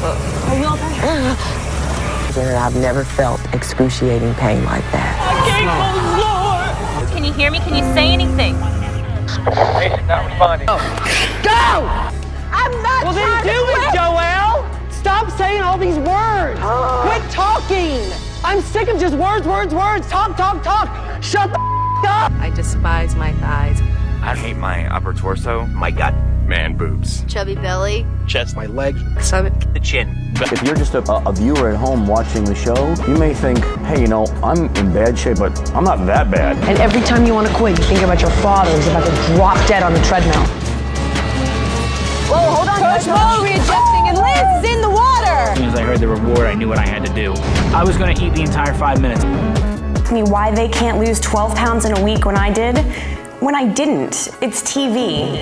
Are you okay? I've never felt excruciating pain like that. Can you hear me? Can you say anything? Patient not responding. Go! I'm not Well, then do it, Joelle! Stop saying all these words! Quit talking! I'm sick of just words. Talk. Shut the up! I despise my thighs. I hate my upper torso, my gut, man boobs, Chubby belly. chest, my legs, Stomach. the chin. If you're just a viewer at home watching the show, you may think, hey, you know, I'm in bad shape, but I'm not that bad. And every time you want to quit, you think about your father who's about to drop dead on the treadmill. Whoa, hold on. Coach Mo readjusting and Liz is in the water. As soon as I heard the reward, I knew what I had to do. I was gonna eat the entire 5 minutes. I mean, why they can't lose 12 pounds in a week when I did? When I didn't. It's TV.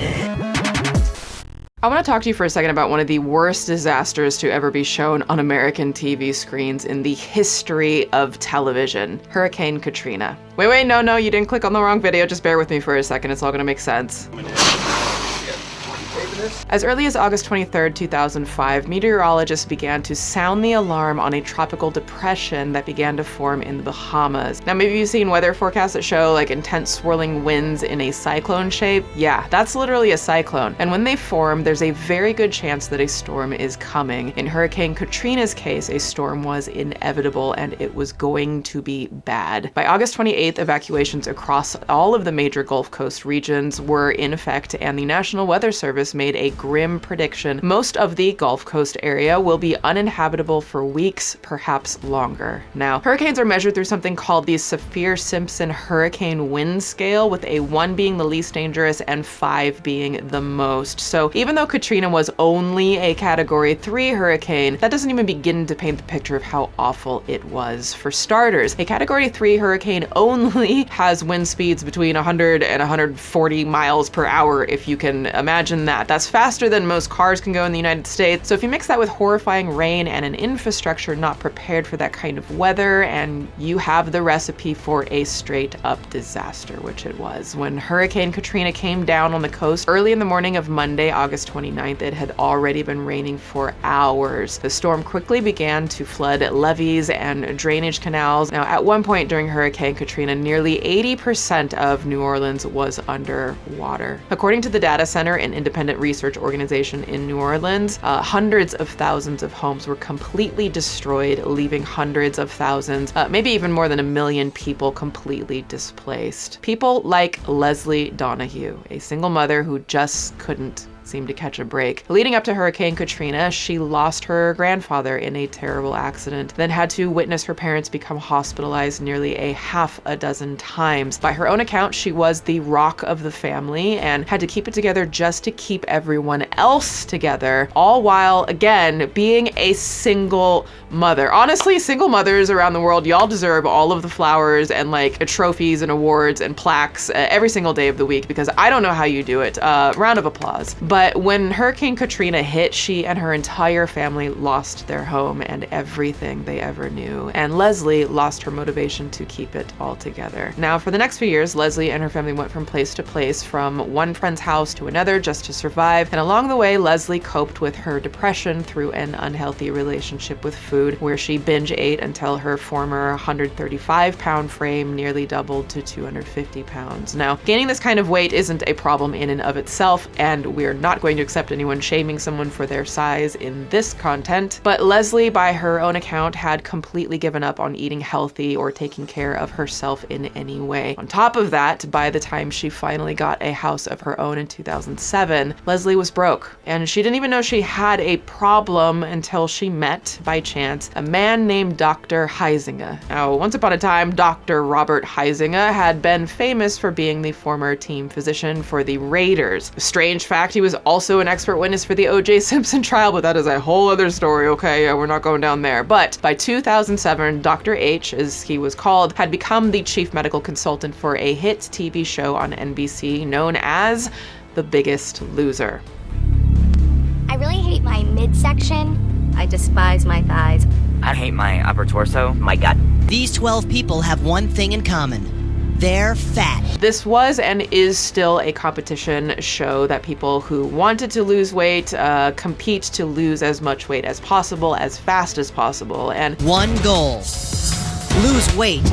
I want to talk to you for a second about one of the worst disasters to ever be shown on American TV screens in the history of television. Hurricane Katrina. Wait, no, you didn't click on the wrong video. Just bear with me for a second. It's all gonna make sense. As early as August 23rd, 2005, meteorologists began to sound the alarm on a tropical depression that began to form in the Bahamas. Now, maybe you've seen weather forecasts that show like intense swirling winds in a cyclone shape. Yeah, that's literally a cyclone. And when they form, there's a very good chance that a storm is coming. In Hurricane Katrina's case, a storm was inevitable and it was going to be bad. By August 28th, evacuations across all of the major Gulf Coast regions were in effect, and the National Weather Service made a grim prediction. Most of the Gulf Coast area will be uninhabitable for weeks, perhaps longer. Now, hurricanes are measured through something called the Saffir-Simpson Hurricane Wind Scale, with a 1 being the least dangerous and 5 being the most. So even though Katrina was only a Category 3 hurricane, that doesn't even begin to paint the picture of how awful it was. For starters, a Category 3 hurricane only has wind speeds between 100 and 140 miles per hour, if you can imagine that. That's faster than most cars can go in the United States. So if you mix that with horrifying rain and an infrastructure not prepared for that kind of weather, and you have the recipe for a straight up disaster, which it was. When Hurricane Katrina came down on the coast early in the morning of Monday, August 29th, it had already been raining for hours. The storm quickly began to flood levees and drainage canals. Now, at one point during Hurricane Katrina, nearly 80% of New Orleans was underwater. According to the Data Center, an independent research organization in New Orleans, hundreds of thousands of homes were completely destroyed, leaving hundreds of thousands, maybe even more than 1 million people completely displaced. People like Leslie Donahue, a single mother who just couldn't seem to catch a break. Leading up to Hurricane Katrina, she lost her grandfather in a terrible accident, then had to witness her parents become hospitalized nearly a half a dozen times. By her own account, she was the rock of the family and had to keep it together just to keep everyone else together, all while, again, being a single mother. Honestly, single mothers around the world, y'all deserve all of the flowers and like trophies and awards and plaques every single day of the week, because I don't know how you do it. Round of applause. But when Hurricane Katrina hit, she and her entire family lost their home and everything they ever knew. And Leslie lost her motivation to keep it all together. Now, for the next few years, Leslie and her family went from place to place, from one friend's house to another, just to survive. And along the way, Leslie coped with her depression through an unhealthy relationship with food, where she binge ate until her former 135-pound frame nearly doubled to 250 pounds. Now, gaining this kind of weight isn't a problem in and of itself, and we're not going to accept anyone shaming someone for their size in this content, but Leslie, by her own account, had completely given up on eating healthy or taking care of herself in any way. On top of that, by the time she finally got a house of her own in 2007, Leslie was broke, and she didn't even know she had a problem until she met, by chance, a man named Dr. Huizinga. Now, once upon a time, Dr. Robert Huizinga had been famous for being the former team physician for the Raiders. A strange fact, he was also an expert witness for the O.J. Simpson trial, but that is a whole other story, okay? Yeah, we're not going down there. But by 2007, Dr. H, as he was called, had become the chief medical consultant for a hit TV show on NBC known as The Biggest Loser. I really hate my midsection. I despise my thighs. I hate my upper torso, my gut. These 12 people have one thing in common. they're fat. This was and is still a competition show that people who wanted to lose weight compete to lose as much weight as possible, as fast as possible. And one goal, lose weight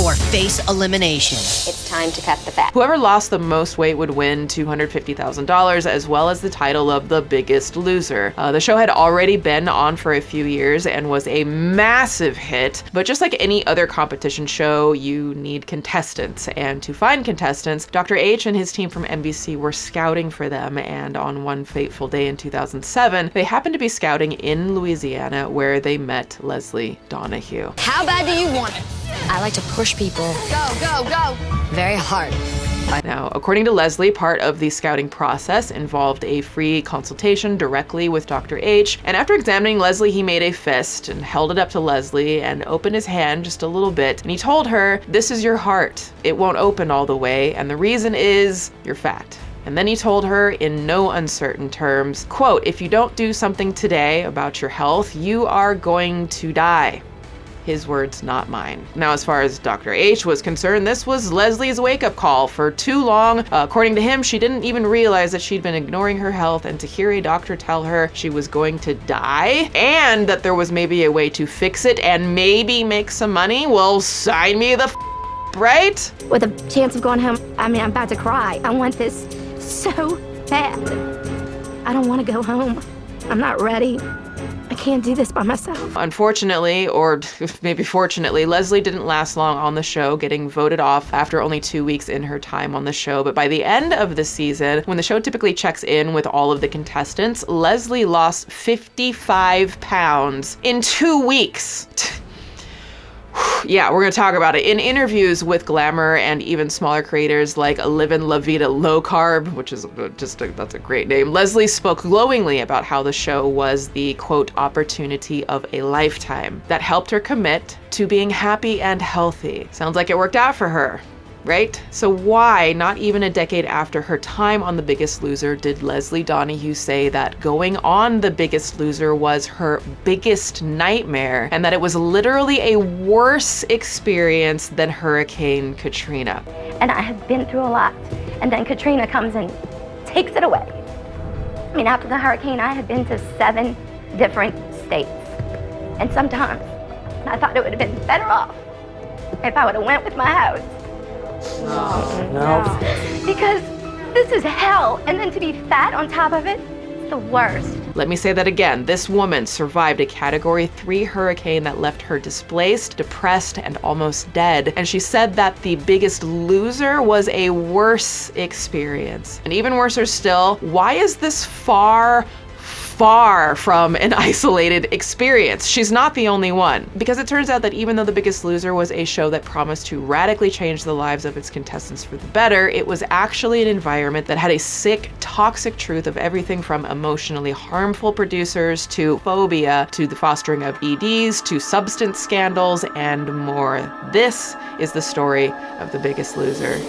or face elimination. It's time to cut the fat. whoever lost the most weight would win $250,000 as well as the title of the biggest loser. The show had already been on for a few years and was a massive hit, but just like any other competition show, you need contestants. And to find contestants, Dr. H and his team from NBC were scouting for them, and on one fateful day in 2007, they happened to be scouting in Louisiana where they met Leslie Donahue. How bad do you want it? I like to push people. Go, go, go. Very hard. Now, according to Leslie, part of the scouting process involved a free consultation directly with Dr. H. And after examining Leslie, he made a fist and held it up to Leslie and opened his hand just a little bit. And he told her, "This is your heart. It won't open all the way. And the reason is you're fat." And then he told her in no uncertain terms, quote, "If you don't do something today about your health, you are going to die." His words, not mine. Now, as far as Dr. H was concerned, this was Leslie's wake-up call. For too long, according to him, she didn't even realize that she'd been ignoring her health, and to hear a doctor tell her she was going to die and that there was maybe a way to fix it and maybe make some money, well, sign me the right? With a chance of going home, I mean, I'm about to cry. I want this so bad. I don't want to go home. I'm not ready. I can't do this by myself. Unfortunately, or maybe fortunately, Leslie didn't last long on the show, getting voted off after only 2 weeks in her time on the show. But by the end of the season, when the show typically checks in with all of the contestants, Leslie lost 55 pounds in 2 weeks. Yeah, we're gonna talk about it. In interviews with Glamour and even smaller creators like Livin' La Vida Low Carb, which is that's a great name, Leslie spoke glowingly about how the show was the, quote, opportunity of a lifetime that helped her commit to being happy and healthy. Sounds like it worked out for her, right? So why, not even a decade after her time on The Biggest Loser, did Leslie Donahue say that going on The Biggest Loser was her biggest nightmare and that it was literally a worse experience than Hurricane Katrina? And I have been through a lot. And then Katrina comes and takes it away. I mean, after the hurricane, I had been to 7 different states. And sometimes I thought it would have been better off if I would have went with my house. No. Because this is hell, and then to be fat on top of it, it's the worst. Let me say that again. This woman survived a Category 3 hurricane that left her displaced, depressed, and almost dead. And she said that The Biggest Loser was a worse experience. And even worser still, why is this far from an isolated experience? She's not the only one, because it turns out that even though The Biggest Loser was a show that promised to radically change the lives of its contestants for the better, it was actually an environment that had a sick, toxic truth of everything from emotionally harmful producers to phobia to the fostering of EDs to substance scandals and more. This is the story of The Biggest Loser.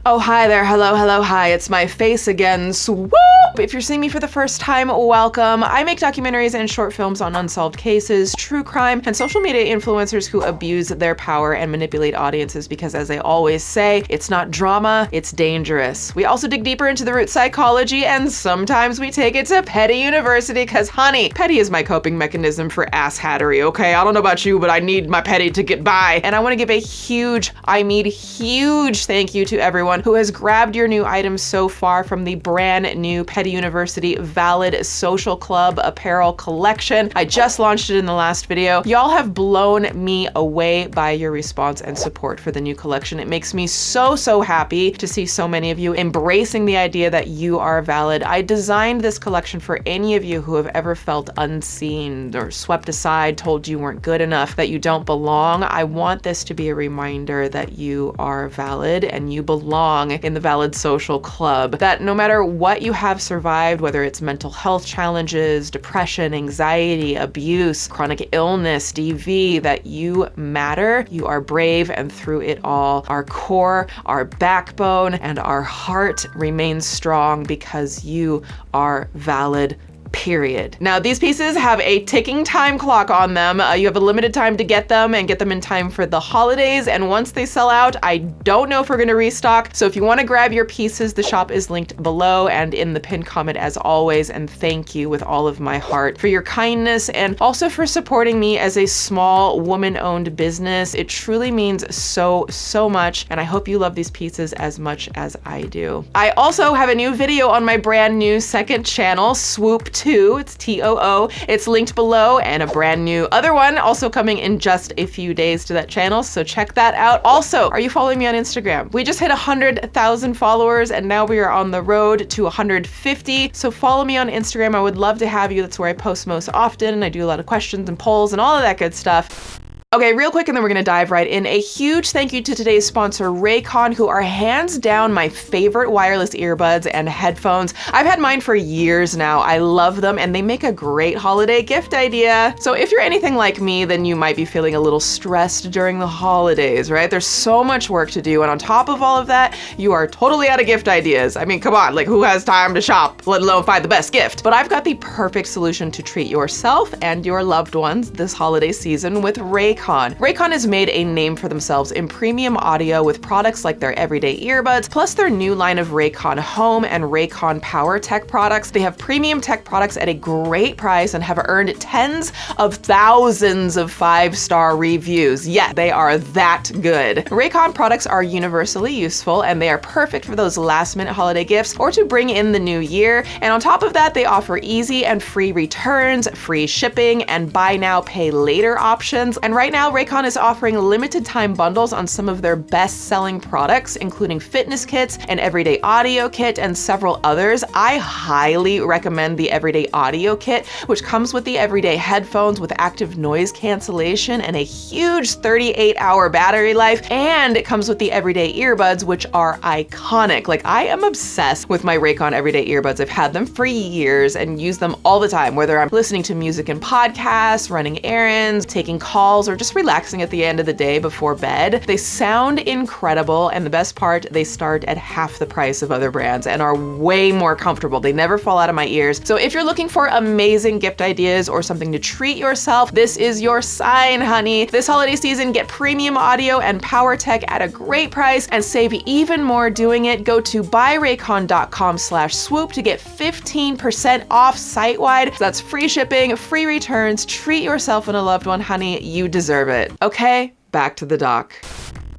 Oh, hi there. Hello, hello, hi. It's my face again. Swoop! If you're seeing me for the first time, welcome. I make documentaries and short films on unsolved cases, true crime, and social media influencers who abuse their power and manipulate audiences because, as I always say, it's not drama, it's dangerous. We also dig deeper into the root psychology, and sometimes we take it to Petty University because, honey, petty is my coping mechanism for asshattery, okay? I don't know about you, but I need my petty to get by. And I want to give a huge, I mean huge thank you to everyone who has grabbed your new items so far from the brand new Petty University Valid Social Club apparel collection. I just launched it in the last video. Y'all have blown me away by your response and support for the new collection. It makes me so happy to see so many of you embracing the idea that you are valid. I designed this collection for any of you who have ever felt unseen or swept aside, told you weren't good enough, that you don't belong. I want this to be a reminder that you are valid and you belong in the Valid Social Club, that no matter what you have survived, whether it's mental health challenges, depression, anxiety, abuse, chronic illness, DV, that you matter, you are brave, and through it all, our core, our backbone, and our heart remains strong because you are valid period. Now, these pieces have a ticking time clock on them. You have a limited time to get them and get them in time for the holidays. And once they sell out, I don't know if we're gonna restock. So if you wanna grab your pieces, the shop is linked below and in the pinned comment as always. And thank you with all of my heart for your kindness and also for supporting me as a small woman-owned business. It truly means so, so much. And I hope you love these pieces as much as I do. I also have a new video on my brand new second channel, SWOOP 2, it's T-O-O. It's linked below, and a brand new other one also coming in just a few days to that channel, so check that out. Also, are you following me on Instagram? We just hit 100,000 followers and now we are on the road to 150. So follow me on Instagram. I would love to have you. That's where I post most often and I do a lot of questions and polls and all of that good stuff. Okay, real quick, and then we're gonna dive right in. A huge thank you to today's sponsor, Raycon, who are hands down my favorite wireless earbuds and headphones. I've had mine for years now. I love them, and they make a great holiday gift idea. So if you're anything like me, then you might be feeling a little stressed during the holidays, right? There's so much work to do, and on top of all of that, you are totally out of gift ideas. I mean, come on, like who has time to shop, let alone find the best gift? But I've got the perfect solution to treat yourself and your loved ones this holiday season with Raycon. Raycon has made a name for themselves in premium audio with products like their everyday earbuds, plus their new line of Raycon Home and Raycon Power Tech products. They have premium tech products at a great price and have earned tens of thousands of 5-star reviews. Yeah, they are that good. Raycon products are universally useful and they are perfect for those last-minute holiday gifts or to bring in the new year. And on top of that, they offer easy and free returns, free shipping, and buy now, pay later options. And right now, Raycon is offering limited time bundles on some of their best-selling products, including fitness kits, an everyday audio kit, and several others. I highly recommend the everyday audio kit, which comes with the everyday headphones with active noise cancellation and a huge 38-hour battery life. And it comes with the everyday earbuds, which are iconic. Like, I am obsessed with my Raycon everyday earbuds. I've had them for years and use them all the time, whether I'm listening to music and podcasts, running errands, taking calls, or just relaxing at the end of the day before bed. They sound incredible, and the best part, they start at half the price of other brands and are way more comfortable. They never fall out of my ears. So if you're looking for amazing gift ideas or something to treat yourself, this is your sign, honey. This holiday season, get premium audio and power tech at a great price and save even more doing it. Go to buyraycon.com/swoop to get 15% off site-wide. That's free shipping, free returns. Treat yourself and a loved one, honey. You deserve it. Okay, back to the doc.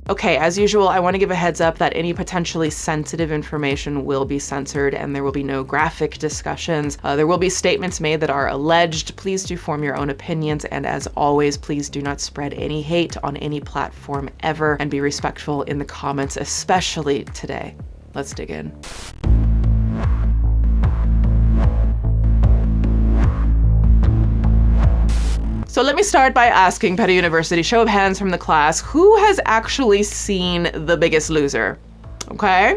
Okay, as usual, I want to give a heads up that any potentially sensitive information will be censored and there will be no graphic discussions. There will be statements made that are alleged. Please do form your own opinions, and as always, please do not spread any hate on any platform ever, and be respectful in the comments, especially today. Let's dig in. So let me start by asking Petty University, show of hands from the class, who has actually seen The Biggest Loser? Okay,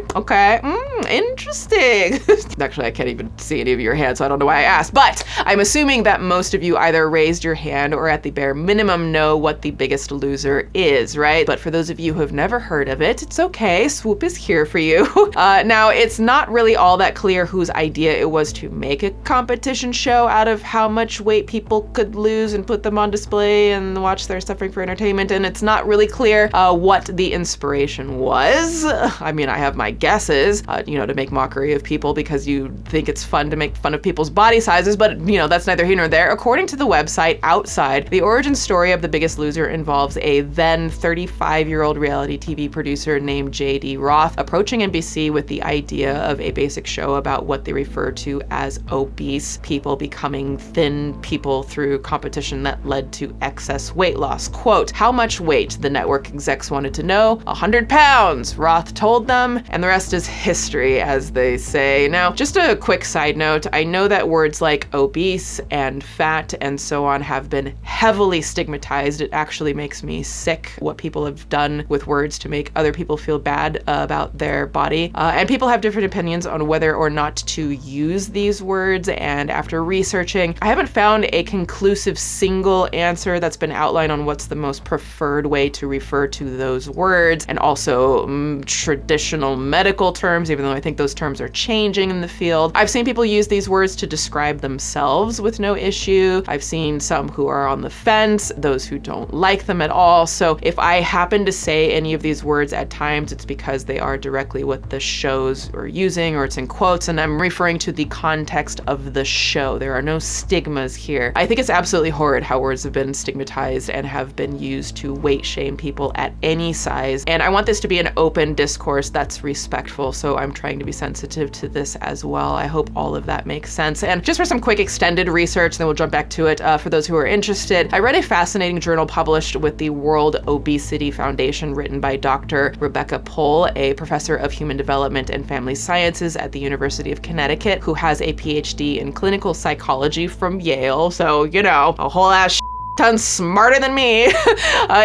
interesting. Actually, I can't even see any of your hands, so I don't know why I asked, but I'm assuming that most of you either raised your hand or at the bare minimum know what The Biggest Loser is, right? But for those of you who have never heard of it, it's okay, Swoop is here for you. Now, it's not really all that clear whose idea it was to make a competition show out of how much weight people could lose and put them on display and watch their suffering for entertainment, and it's not really clear what the inspiration was. I mean, I have my guesses, to make mockery of people because you think it's fun to make fun of people's body sizes, but that's neither here nor there. According to the website Outside, the origin story of The Biggest Loser involves a then 35-year-old reality TV producer named J.D. Roth approaching NBC with the idea of a basic show about what they refer to as obese people becoming thin people through competition that led to excess weight loss. Quote, how much weight? The network execs wanted to know. 100 pounds, Roth told them, and the rest is history, as they say. Now, just a quick side note, I know that words like obese and fat and so on have been heavily stigmatized. It actually makes me sick what people have done with words to make other people feel bad about their body. And people have different opinions on whether or not to use these words, and after researching, I haven't found a conclusive single answer that's been outlined on what's the most preferred way to refer to those words, and also traditional medical terms, even even though I think those terms are changing in the field. I've seen people use these words to describe themselves with no issue. I've seen some who are on the fence, those who don't like them at all. So if I happen to say any of these words at times, it's because they are directly what the shows are using, or it's in quotes, and I'm referring to the context of the show. There are no stigmas here. I think it's absolutely horrid how words have been stigmatized and have been used to weight shame people at any size. And I want this to be an open discourse that's respectful, so I'm trying to be sensitive to this as well. I hope all of that makes sense. And just for some quick extended research, then we'll jump back to it. For those who are interested, I read a fascinating journal published with the World Obesity Foundation written by Dr. Rebecca Pohl, a professor of human development and family sciences at the University of Connecticut, who has a PhD in clinical psychology from Yale. So, you know, a whole ass ton smarter than me.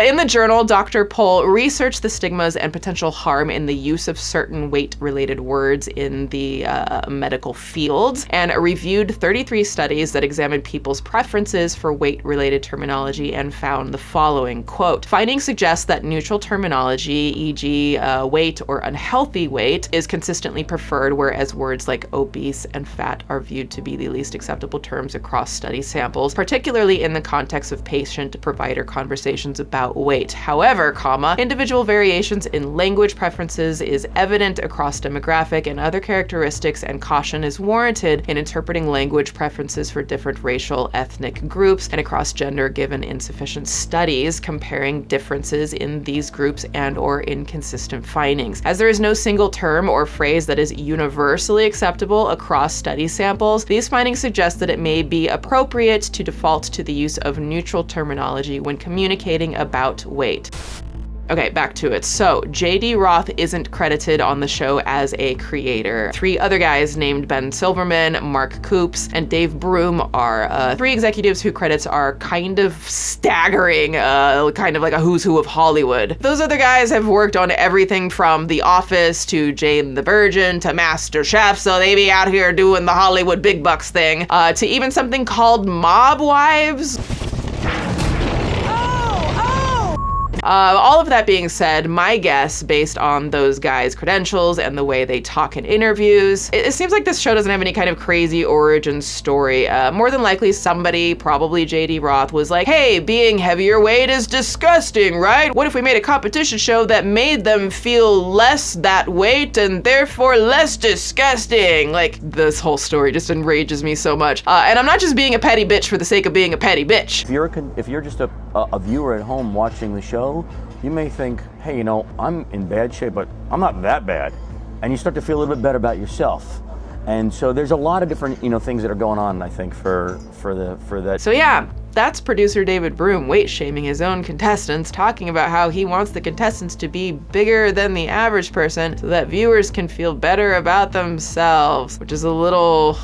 In the journal, Dr. Pohl researched the stigmas and potential harm in the use of certain weight-related words in the medical fields, and reviewed 33 studies that examined people's preferences for weight-related terminology and found the following, quote, "Findings suggest that neutral terminology, e.g. Weight or unhealthy weight, is consistently preferred, whereas words like obese and fat are viewed to be the least acceptable terms across study samples, particularly in the context of patient-provider conversations about weight. However, individual variations in language preferences is evident across demographic and other characteristics, and caution is warranted in interpreting language preferences for different racial, ethnic groups and across gender, given insufficient studies comparing differences in these groups and/or inconsistent findings. As there is no single term or phrase that is universally acceptable across study samples, these findings suggest that it may be appropriate to default to the use of neutral terminology when communicating about weight." Okay, back to it. So, J.D. Roth isn't credited on the show as a creator. 3 other guys named Ben Silverman, Mark Coops, and Dave Broom are 3 executives whose credits are kind of staggering, kind of like a who's who of Hollywood. Those other guys have worked on everything from The Office to Jane the Virgin to Master Chef, so they be out here doing the Hollywood big bucks thing, to even something called Mob Wives. All of that being said, my guess, based on those guys' credentials and the way they talk in interviews, it seems like this show doesn't have any kind of crazy origin story. More than likely, somebody, probably J.D. Roth, was like, hey, being heavier weight is disgusting, right? What if we made a competition show that made them feel less that weight and therefore less disgusting? Like, this whole story just enrages me so much. And I'm not just being a petty bitch for the sake of being a petty bitch. If you're just a viewer at home watching the show, you may think, hey, you know, I'm in bad shape, but I'm not that bad. And you start to feel a little bit better about yourself. And so there's a lot of different, you know, things that are going on, I think, for that. So yeah, that's producer David Broom weight shaming his own contestants, talking about how he wants the contestants to be bigger than the average person so that viewers can feel better about themselves, which is a little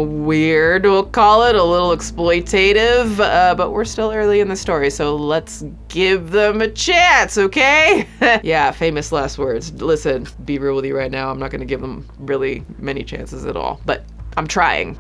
weird, we'll call it, a little exploitative, but we're still early in the story, so let's give them a chance, okay? Yeah, famous last words. Listen, be real with you right now, I'm not gonna give them really many chances at all, but I'm trying.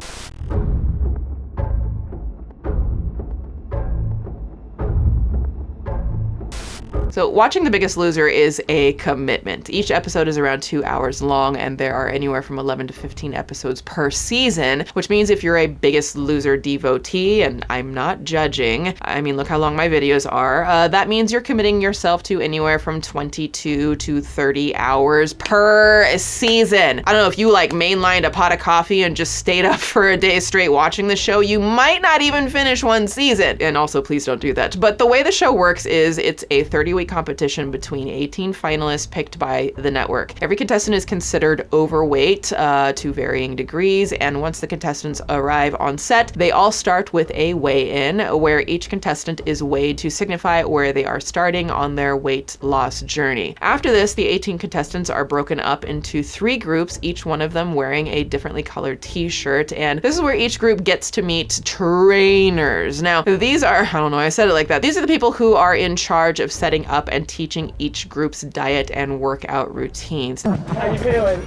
So watching The Biggest Loser is a commitment. Each episode is around 2 hours long, and there are anywhere from 11 to 15 episodes per season, which means if you're a Biggest Loser devotee, and I'm not judging, I mean, look how long my videos are, that means you're committing yourself to anywhere from 22 to 30 hours per season. I don't know, if you like mainlined a pot of coffee and just stayed up for a day straight watching the show, you might not even finish one season. And also, please don't do that. But the way the show works is it's a 30-week competition between 18 finalists picked by the network. Every contestant is considered overweight to varying degrees, and once the contestants arrive on set, they all start with a weigh-in where each contestant is weighed to signify where they are starting on their weight loss journey. After this, the 18 contestants are broken up into 3 groups, each one of them wearing a differently colored t-shirt, and this is where each group gets to meet trainers. Now, these are, I don't know, I said it like that, these are the people who are in charge of setting up and teaching each group's diet and workout routines. How you feeling?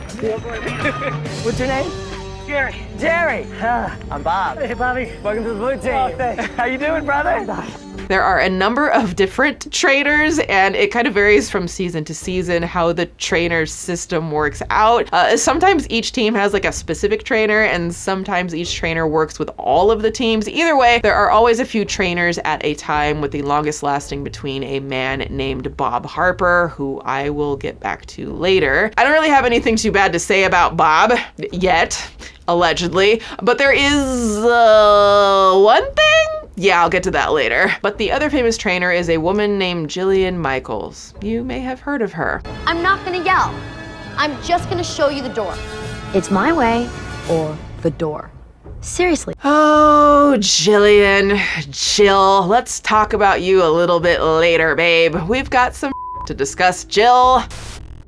What's your name? Jerry. Jerry. I'm Bob. Hey, Bobby. Welcome to the blue team. Oh, thanks. How you doing, brother? There are a number of different trainers, and it kind of varies from season to season how the trainer system works out. Sometimes each team has like a specific trainer, and sometimes each trainer works with all of the teams. Either way, there are always a few trainers at a time, with the longest lasting between a man named Bob Harper, who I will get back to later. I don't really have anything too bad to say about Bob yet, allegedly, but there is one thing? Yeah, I'll get to that later. But the other famous trainer is a woman named Jillian Michaels. You may have heard of her. I'm not gonna yell. I'm just gonna show you the door. It's my way or the door. Seriously. Oh, Jillian, Jill, let's talk about you a little bit later, babe. We've got some to discuss, Jill.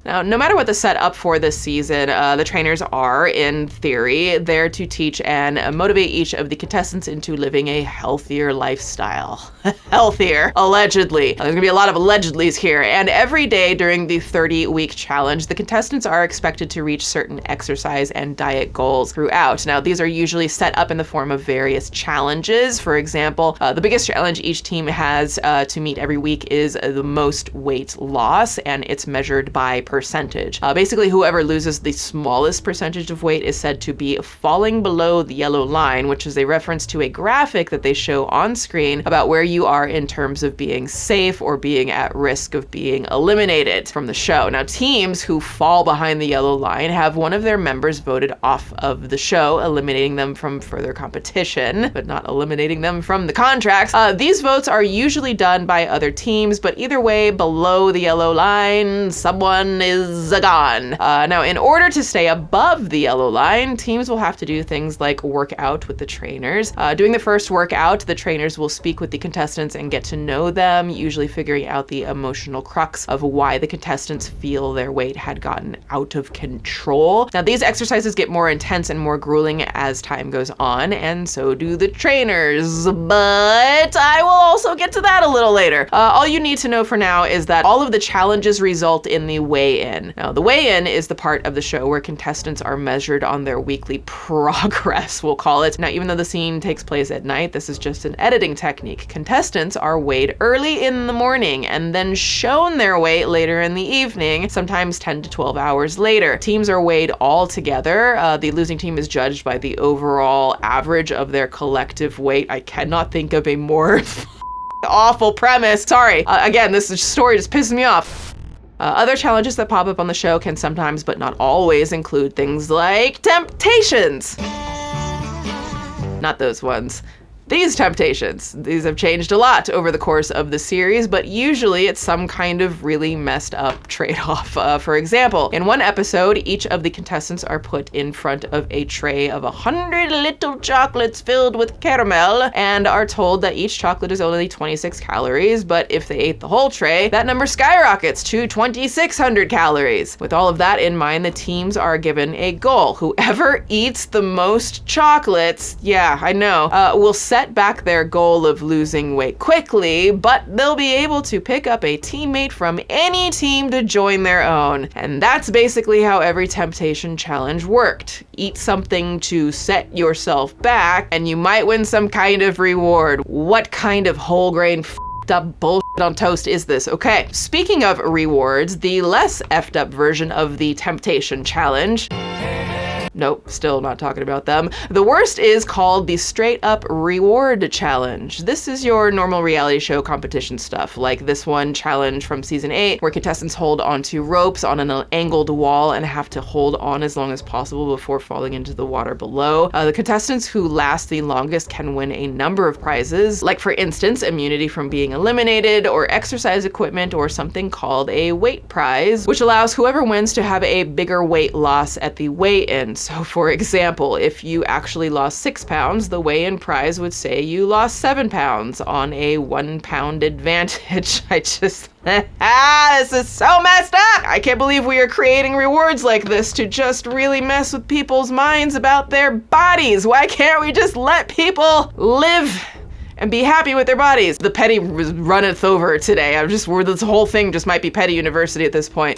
Now, no matter what the setup for this season, the trainers are, in theory, there to teach and motivate each of the contestants into living a healthier lifestyle. Healthier, allegedly. There's gonna be a lot of allegedlys here, and every day during the 30-week challenge, the contestants are expected to reach certain exercise and diet goals throughout. Now, these are usually set up in the form of various challenges. For example, the biggest challenge each team has to meet every week is the most weight loss, and it's measured by percentage. Basically, whoever loses the smallest percentage of weight is said to be falling below the yellow line, which is a reference to a graphic that they show on screen about where you are in terms of being safe or being at risk of being eliminated from the show. Now, teams who fall behind the yellow line have one of their members voted off of the show, eliminating them from further competition, but not eliminating them from the contracts. These votes are usually done by other teams, but either way, below the yellow line, someone is gone. Now, in order to stay above the yellow line, teams will have to do things like work out with the trainers. Doing the first workout, the trainers will speak with the contestants and get to know them, usually figuring out the emotional crux of why the contestants feel their weight had gotten out of control. Now, these exercises get more intense and more grueling as time goes on, and so do the trainers, but I will also get to that a little later. All you need to know for now is that all of the challenges result in the weigh-in. Now, the weigh-in is the part of the show where contestants are measured on their weekly progress, we'll call it. Now, even though the scene takes place at night, this is just an editing technique. Contestants are weighed early in the morning and then shown their weight later in the evening, sometimes 10 to 12 hours later. Teams are weighed all together. The losing team is judged by the overall average of their collective weight. I cannot think of a more awful premise. Sorry. Again, this story just pisses me off. Other challenges that pop up on the show can sometimes, but not always, include things like temptations. Not those ones. These temptations. These have changed a lot over the course of the series, but usually it's some kind of really messed up trade-off. For example, in one episode, each of the contestants are put in front of a tray of 100 little chocolates filled with caramel and are told that each chocolate is only 26 calories, but if they ate the whole tray, that number skyrockets to 2,600 calories. With all of that in mind, the teams are given a goal. Whoever eats the most chocolates, yeah, I know, will set back their goal of losing weight quickly, but they'll be able to pick up a teammate from any team to join their own. And that's basically how every temptation challenge worked. Eat something to set yourself back, and you might win some kind of reward. What kind of whole grain f***ed up bullshit on toast is this? Okay, speaking of rewards, the less effed up version of the temptation challenge. Nope, still not talking about them. The worst is called the straight up reward challenge. This is your normal reality show competition stuff, like this one challenge from season 8, where contestants hold onto ropes on an angled wall and have to hold on as long as possible before falling into the water below. The contestants who last the longest can win a number of prizes, like for instance, immunity from being eliminated, or exercise equipment, or something called a weight prize, which allows whoever wins to have a bigger weight loss at the weigh-in. So for example, if you actually lost 6 pounds, the weigh-in prize would say you lost 7 pounds on a 1 pound advantage. this is so messed up! I can't believe we are creating rewards like this to just really mess with people's minds about their bodies. Why can't we just let people live and be happy with their bodies? The petty runneth over today. This whole thing just might be petty university at this point.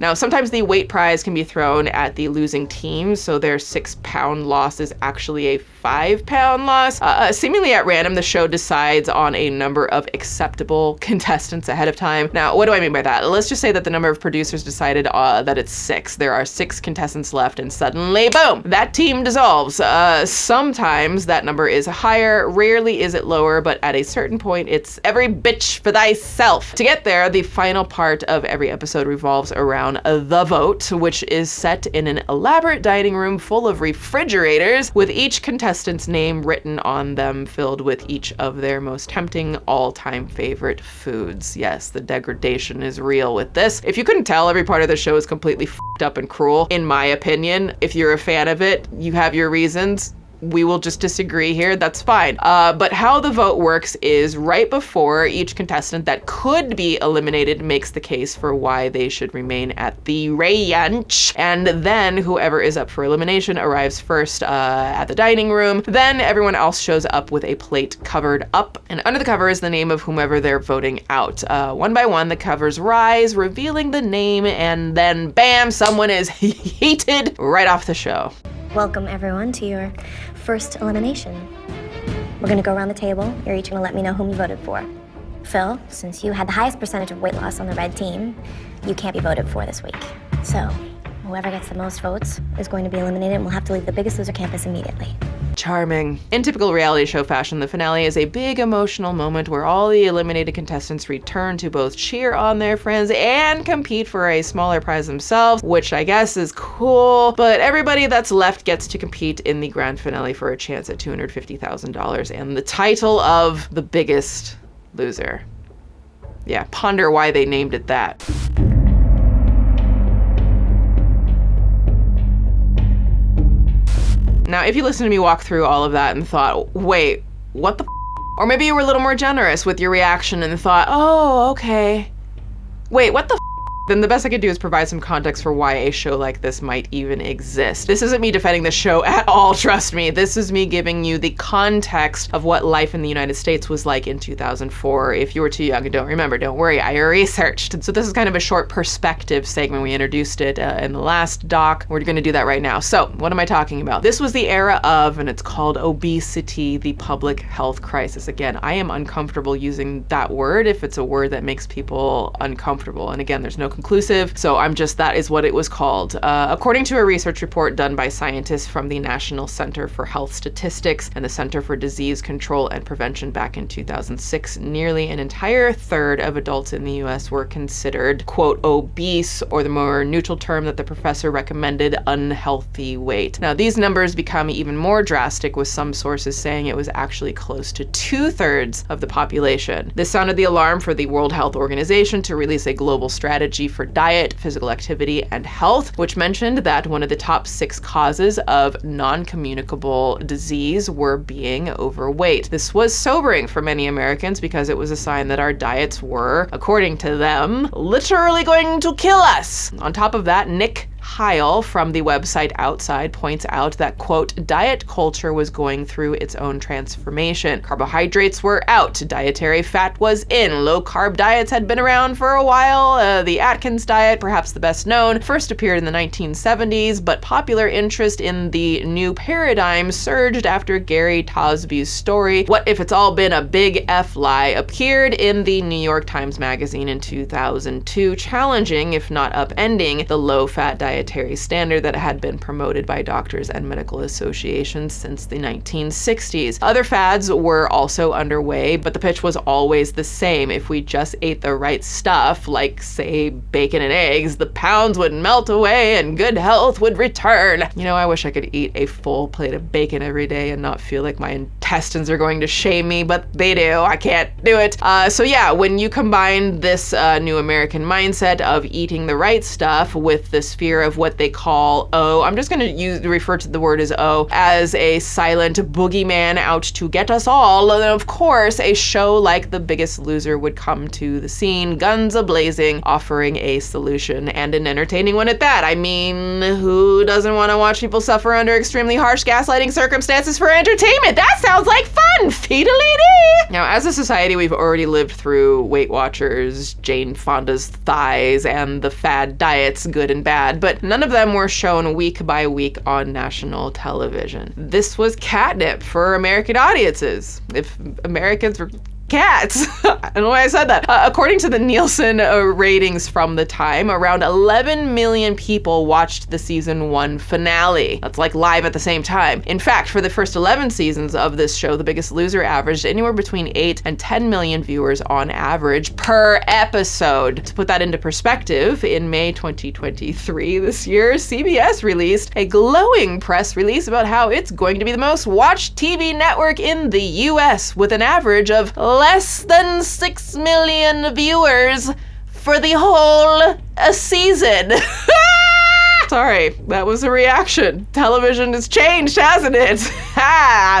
Now, sometimes the weight prize can be thrown at the losing team, so their 6-pound loss is actually a 5-pound loss. Seemingly at random, the show decides on a number of acceptable contestants ahead of time. Now, what do I mean by that? Let's just say that the number of producers decided that it's 6. There are 6 contestants left, and suddenly, boom, that team dissolves. Sometimes that number is higher, rarely is it lower, but at a certain point, it's every bitch for thyself. To get there, the final part of every episode revolves around the vote, which is set in an elaborate dining room full of refrigerators, with each contestant's name written on them, filled with each of their most tempting all-time favorite foods. Yes, the degradation is real with this. If you couldn't tell, every part of the show is completely f***ed up and cruel, in my opinion. If you're a fan of it, you have your reasons. We will just disagree here, that's fine. But how the vote works is right before each contestant that could be eliminated makes the case for why they should remain at the ranch. And then whoever is up for elimination arrives first at the dining room. Then everyone else shows up with a plate covered up. And under the cover is the name of whomever they're voting out. One by one, the covers rise, revealing the name, and then bam, someone is heated right off the show. Welcome, everyone, to your first elimination. We're gonna go around the table. You're each gonna let me know whom you voted for. Phil, since you had the highest percentage of weight loss on the red team, you can't be voted for this week. So, whoever gets the most votes is going to be eliminated, and we'll have to leave the Biggest Loser campus immediately. Charming. In typical reality show fashion, the finale is a big emotional moment where all the eliminated contestants return to both cheer on their friends and compete for a smaller prize themselves, which I guess is cool, but everybody that's left gets to compete in the grand finale for a chance at $250,000 and the title of the Biggest Loser. Yeah, ponder why they named it that. Now, if you listen to me walk through all of that and thought, wait, what the f***? Or maybe you were a little more generous with your reaction and thought, oh, okay. Wait, what the f***? Then the best I could do is provide some context for why a show like this might even exist. This isn't me defending the show at all, trust me. This is me giving you the context of what life in the United States was like in 2004. If you were too young and don't remember, don't worry, I researched. So this is kind of a short perspective segment. We introduced it in the last doc. We're gonna do that right now. So what am I talking about? This was the era of, and it's called obesity, the public health crisis. Again, I am uncomfortable using that word if it's a word that makes people uncomfortable. And again, there's no conclusive, so that is what it was called. According to a research report done by scientists from the National Center for Health Statistics and the Center for Disease Control and Prevention back in 2006, nearly an entire third of adults in the US were considered, quote, obese, or the more neutral term that the professor recommended, unhealthy weight. Now, these numbers become even more drastic, with some sources saying it was actually close to 2/3 of the population. This sounded the alarm for the World Health Organization to release a global strategy for diet, physical activity, and health, which mentioned that one of the top 6 causes of non-communicable disease were being overweight. This was sobering for many Americans because it was a sign that our diets were, according to them, literally going to kill us. On top of that, Nick Heil from the website Outside points out that, quote, diet culture was going through its own transformation. Carbohydrates were out, dietary fat was in, low-carb diets had been around for a while. The Atkins diet, perhaps the best known, first appeared in the 1970s, but popular interest in the new paradigm surged after Gary Tosby's story, What If It's All Been a Big F Lie, appeared in the New York Times Magazine in 2002, challenging, if not upending, the low-fat dietary standard that had been promoted by doctors and medical associations since the 1960s. Other fads were also underway, but the pitch was always the same. If we just ate the right stuff, like, say, bacon and eggs, the pounds would melt away and good health would return. You know, I wish I could eat a full plate of bacon every day and not feel like my intestines are going to shame me, but they do. I can't do it. So yeah, when you combine this new American mindset of eating the right stuff with this fear of what they call I'm just going to refer to the word as as a silent boogeyman out to get us all, then of course a show like The Biggest Loser would come to the scene, guns a-blazing, offering a solution, and an entertaining one at that. I mean, who doesn't want to watch people suffer under extremely harsh gaslighting circumstances for entertainment? That sounds Sounds like fun! Feedalini! Now, as a society, we've already lived through Weight Watchers, Jane Fonda's thighs, and the fad diets, good and bad, but none of them were shown week by week on national television. This was catnip for American audiences. If Americans were cats. I don't know why I said that. According to the Nielsen ratings from the time, around 11 million people watched the season 1 finale. That's like live at the same time. In fact, for the first 11 seasons of this show, The Biggest Loser averaged anywhere between 8 and 10 million viewers on average per episode. To put that into perspective, in May 2023, this year, CBS released a glowing press release about how it's going to be the most watched TV network in the US, with an average of less than 6 million viewers for the whole season. Sorry, that was a reaction. Television has changed, hasn't it?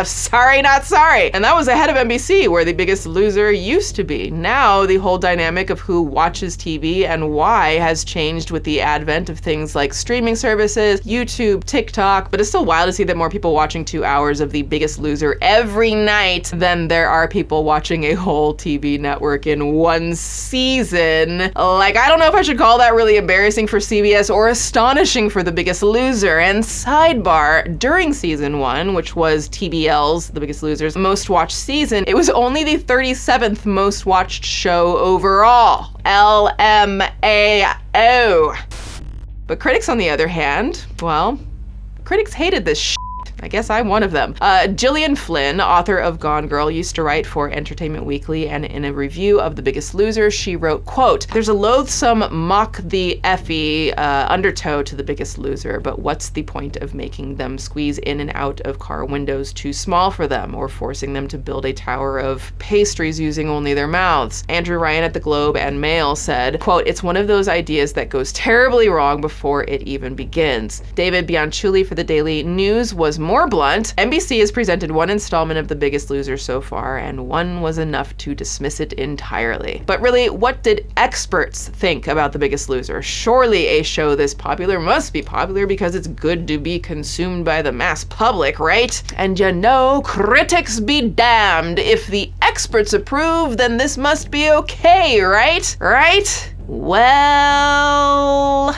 Sorry, not sorry. And that was ahead of NBC, where The Biggest Loser used to be. Now, the whole dynamic of who watches TV and why has changed with the advent of things like streaming services, YouTube, TikTok, but it's still wild to see that more people watching 2 hours of The Biggest Loser every night than there are people watching a whole TV network in one season. Like, I don't know if I should call that really embarrassing for CBS or astonishing for The Biggest Loser. And sidebar, during season 1, which was TBL's, The Biggest Loser's, most watched season, it was only the 37th most watched show overall. LMAO. But critics, on the other hand, well, critics hated this shit. I guess I'm one of them. Jillian Flynn, author of Gone Girl, used to write for Entertainment Weekly, and in a review of The Biggest Loser, she wrote, quote, "There's a loathsome mock the effie undertow to The Biggest Loser, but what's the point of making them squeeze in and out of car windows too small for them, or forcing them to build a tower of pastries using only their mouths?" Andrew Ryan at the Globe and Mail said, quote, "It's one of those ideas that goes terribly wrong before it even begins." David Bianculli for the Daily News was more blunt. "NBC has presented one installment of The Biggest Loser so far, and one was enough to dismiss it entirely." But really, what did experts think about The Biggest Loser? Surely a show this popular must be popular because it's good to be consumed by the mass public, right? And you know, critics be damned. If the experts approve, then this must be okay, right? Right? Well...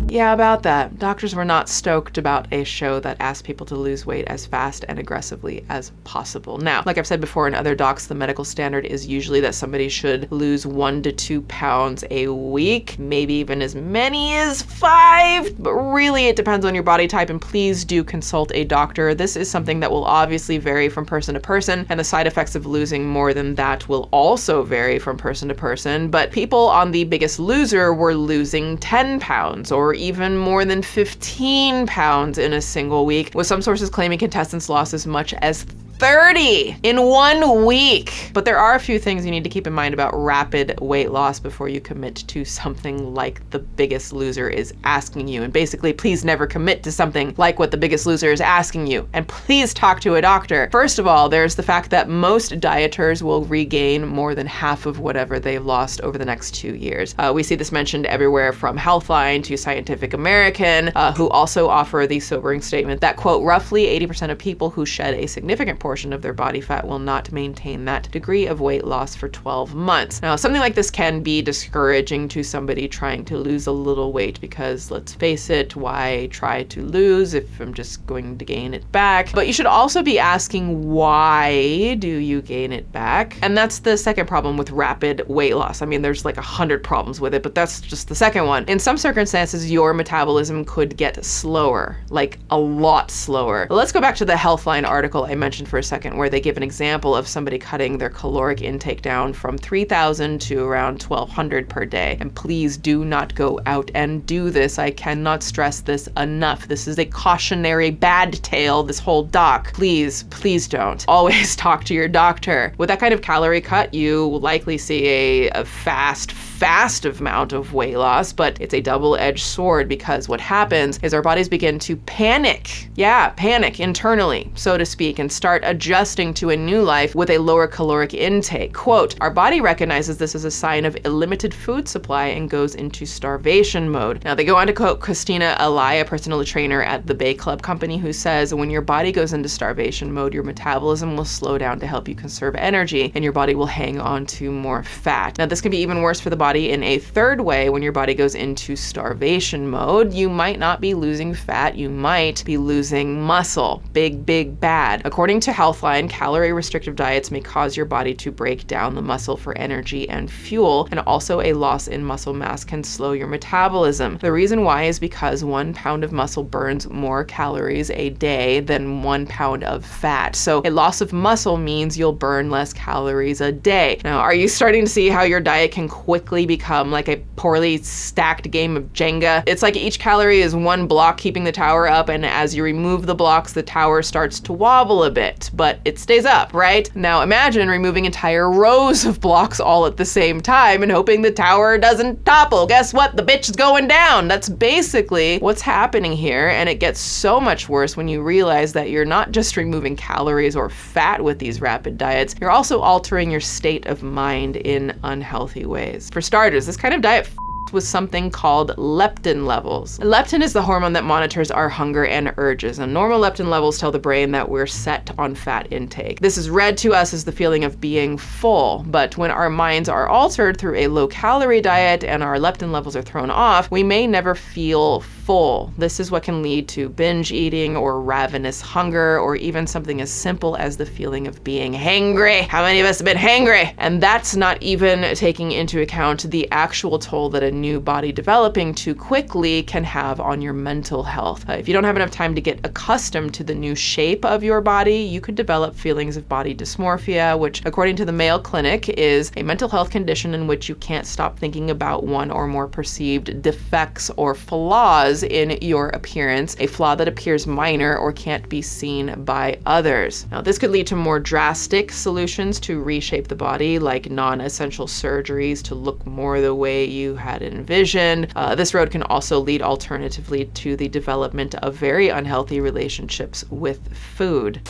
yeah, about that. Doctors were not stoked about a show that asked people to lose weight as fast and aggressively as possible. Now, like I've said before in other docs, the medical standard is usually that somebody should lose 1 to 2 pounds a week, maybe even as many as 5, but really it depends on your body type, and please do consult a doctor. This is something that will obviously vary from person to person, and the side effects of losing more than that will also vary from person to person, but people on The Biggest Loser were losing 10 pounds or even more than 15 pounds in a single week, with some sources claiming contestants lost as much as 30 in 1 week. But there are a few things you need to keep in mind about rapid weight loss before you commit to something like The Biggest Loser is asking you. And basically, please never commit to something like what The Biggest Loser is asking you. And please talk to a doctor. First of all, there's the fact that most dieters will regain more than half of whatever they've lost over the next 2 years. We see this mentioned everywhere from Healthline to Scientific American, who also offer the sobering statement that, quote, "Roughly 80% of people who shed a significant portion of their body fat will not maintain that degree of weight loss for 12 months. Now, something like this can be discouraging to somebody trying to lose a little weight because, let's face it, why try to lose if I'm just going to gain it back? But you should also be asking, why do you gain it back? And that's the second problem with rapid weight loss. I mean, there's like 100 problems with it, but that's just the second one. In some circumstances, your metabolism could get slower, like a lot slower. But let's go back to the Healthline article I mentioned for a second, where they give an example of somebody cutting their caloric intake down from 3,000 to around 1,200 per day. And please do not go out and do this. I cannot stress this enough. This is a cautionary bad tale, this whole doc. Please, please don't. Always talk to your doctor. With that kind of calorie cut, you will likely see a fast vast amount of weight loss, but it's a double-edged sword because what happens is our bodies begin to panic. Yeah, panic internally, so to speak, and start adjusting to a new life with a lower caloric intake. Quote, our body recognizes this as a sign of a limited food supply and goes into starvation mode. Now, they go on to quote Christina Alai, a personal trainer at the Bay Club company, who says, when your body goes into starvation mode, your metabolism will slow down to help you conserve energy, and your body will hang on to more fat. Now, this can be even worse for the body in a third way. When your body goes into starvation mode, you might not be losing fat, you might be losing muscle. Big, big bad. According to Healthline, calorie restrictive diets may cause your body to break down the muscle for energy and fuel, and also a loss in muscle mass can slow your metabolism. The reason why is because 1 pound of muscle burns more calories a day than 1 pound of fat. So a loss of muscle means you'll burn less calories a day. Now, are you starting to see how your diet can quickly become like a poorly stacked game of Jenga? It's like each calorie is 1 block keeping the tower up, and as you remove the blocks, the tower starts to wobble a bit, but it stays up, right? Now imagine removing entire rows of blocks all at the same time and hoping the tower doesn't topple. Guess what? The bitch is going down. That's basically what's happening here, and it gets so much worse when you realize that you're not just removing calories or fat with these rapid diets, you're also altering your state of mind in unhealthy ways. For starters, this kind of diet with something called leptin levels. Leptin is the hormone that monitors our hunger and urges, and normal leptin levels tell the brain that we're set on fat intake. This is read to us as the feeling of being full, but when our minds are altered through a low-calorie diet and our leptin levels are thrown off, we may never feel full. This is what can lead to binge eating or ravenous hunger, or even something as simple as the feeling of being hangry. How many of us have been hangry? And that's not even taking into account the actual toll that a new body developing too quickly can have on your mental health. If you don't have enough time to get accustomed to the new shape of your body, you could develop feelings of body dysmorphia, which according to the Mayo Clinic is a mental health condition in which you can't stop thinking about one or more perceived defects or flaws in your appearance, a flaw that appears minor or can't be seen by others. Now, this could lead to more drastic solutions to reshape the body, like non-essential surgeries to look more the way you had envisioned. This road can also lead alternatively to the development of very unhealthy relationships with food.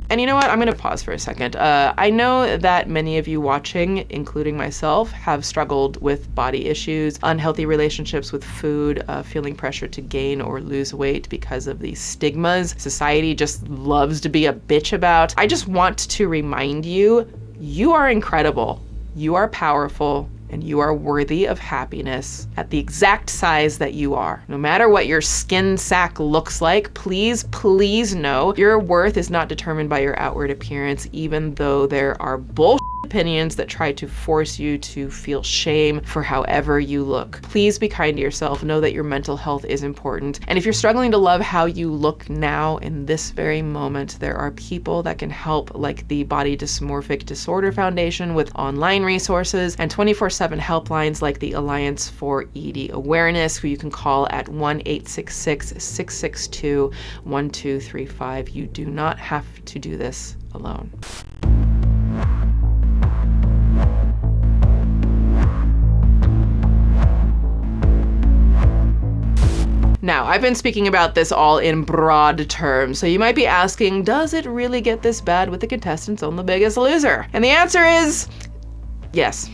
And you know what? I'm going to pause for a second. I know that many of you watching, including myself, have struggled with body issues, unhealthy relationships with food, feeling pressure to gain or lose weight because of these stigmas society just loves to be a bitch about. I just want to remind you, you are incredible. You are powerful. And you are worthy of happiness at the exact size that you are. No matter what your skin sack looks like, please, please know your worth is not determined by your outward appearance, even though there are bullshit opinions that try to force you to feel shame for however you look. Please be kind to yourself. Know that your mental health is important. And if you're struggling to love how you look now in this very moment, there are people that can help, like the Body Dysmorphic Disorder Foundation with online resources and 24/7 helplines like the Alliance for ED Awareness, who you can call at 1-866-662-1235. You do not have to do this alone. Now, I've been speaking about this all in broad terms, so you might be asking, does it really get this bad with the contestants on The Biggest Loser? And the answer is yes.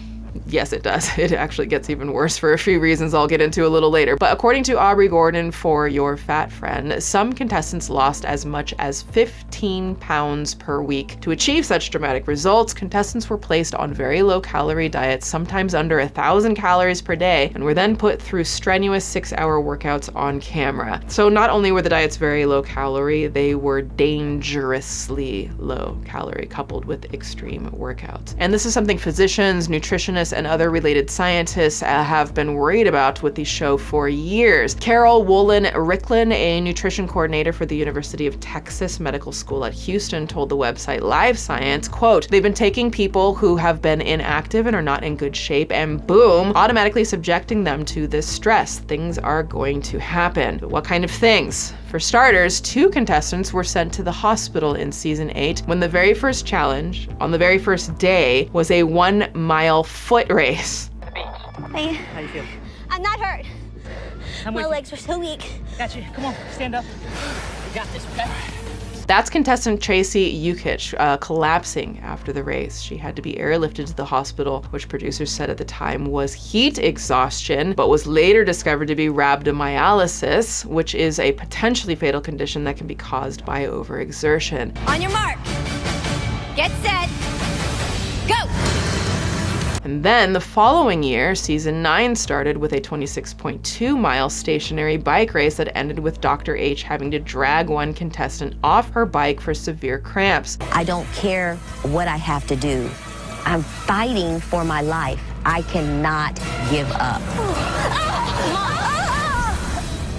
Yes, it does. It actually gets even worse for a few reasons I'll get into a little later. But according to Aubrey Gordon for Your Fat Friend, some contestants lost as much as 15 pounds per week. To achieve such dramatic results, contestants were placed on very low-calorie diets, sometimes under 1,000 calories per day, and were then put through strenuous 6-hour workouts on camera. So not only were the diets very low-calorie, they were dangerously low-calorie, coupled with extreme workouts. And this is something physicians, nutritionists, and other related scientists have been worried about with the show for years. Carol Woolen-Ricklin, a nutrition coordinator for the University of Texas Medical School at Houston, told the website Live Science, quote, "They've been taking people who have been inactive and are not in good shape and boom, automatically subjecting them to this stress. Things are going to happen." What kind of things? For starters, 2 contestants were sent to the hospital in season 8 when the very first challenge, on the very first day, was a 1-mile foot race. Hey. How you feel? I'm not hurt. My legs are so weak. Got you. Come on, stand up. You got this, okay? That's contestant Tracy Yukich collapsing after the race. She had to be airlifted to the hospital, which producers said at the time was heat exhaustion, but was later discovered to be rhabdomyolysis, which is a potentially fatal condition that can be caused by overexertion. On your mark. Get set. Go! And then the following year, season 9 started with a 26.2-mile stationary bike race that ended with Dr. H having to drag one contestant off her bike for severe cramps. I don't care what I have to do. I'm fighting for my life. I cannot give up.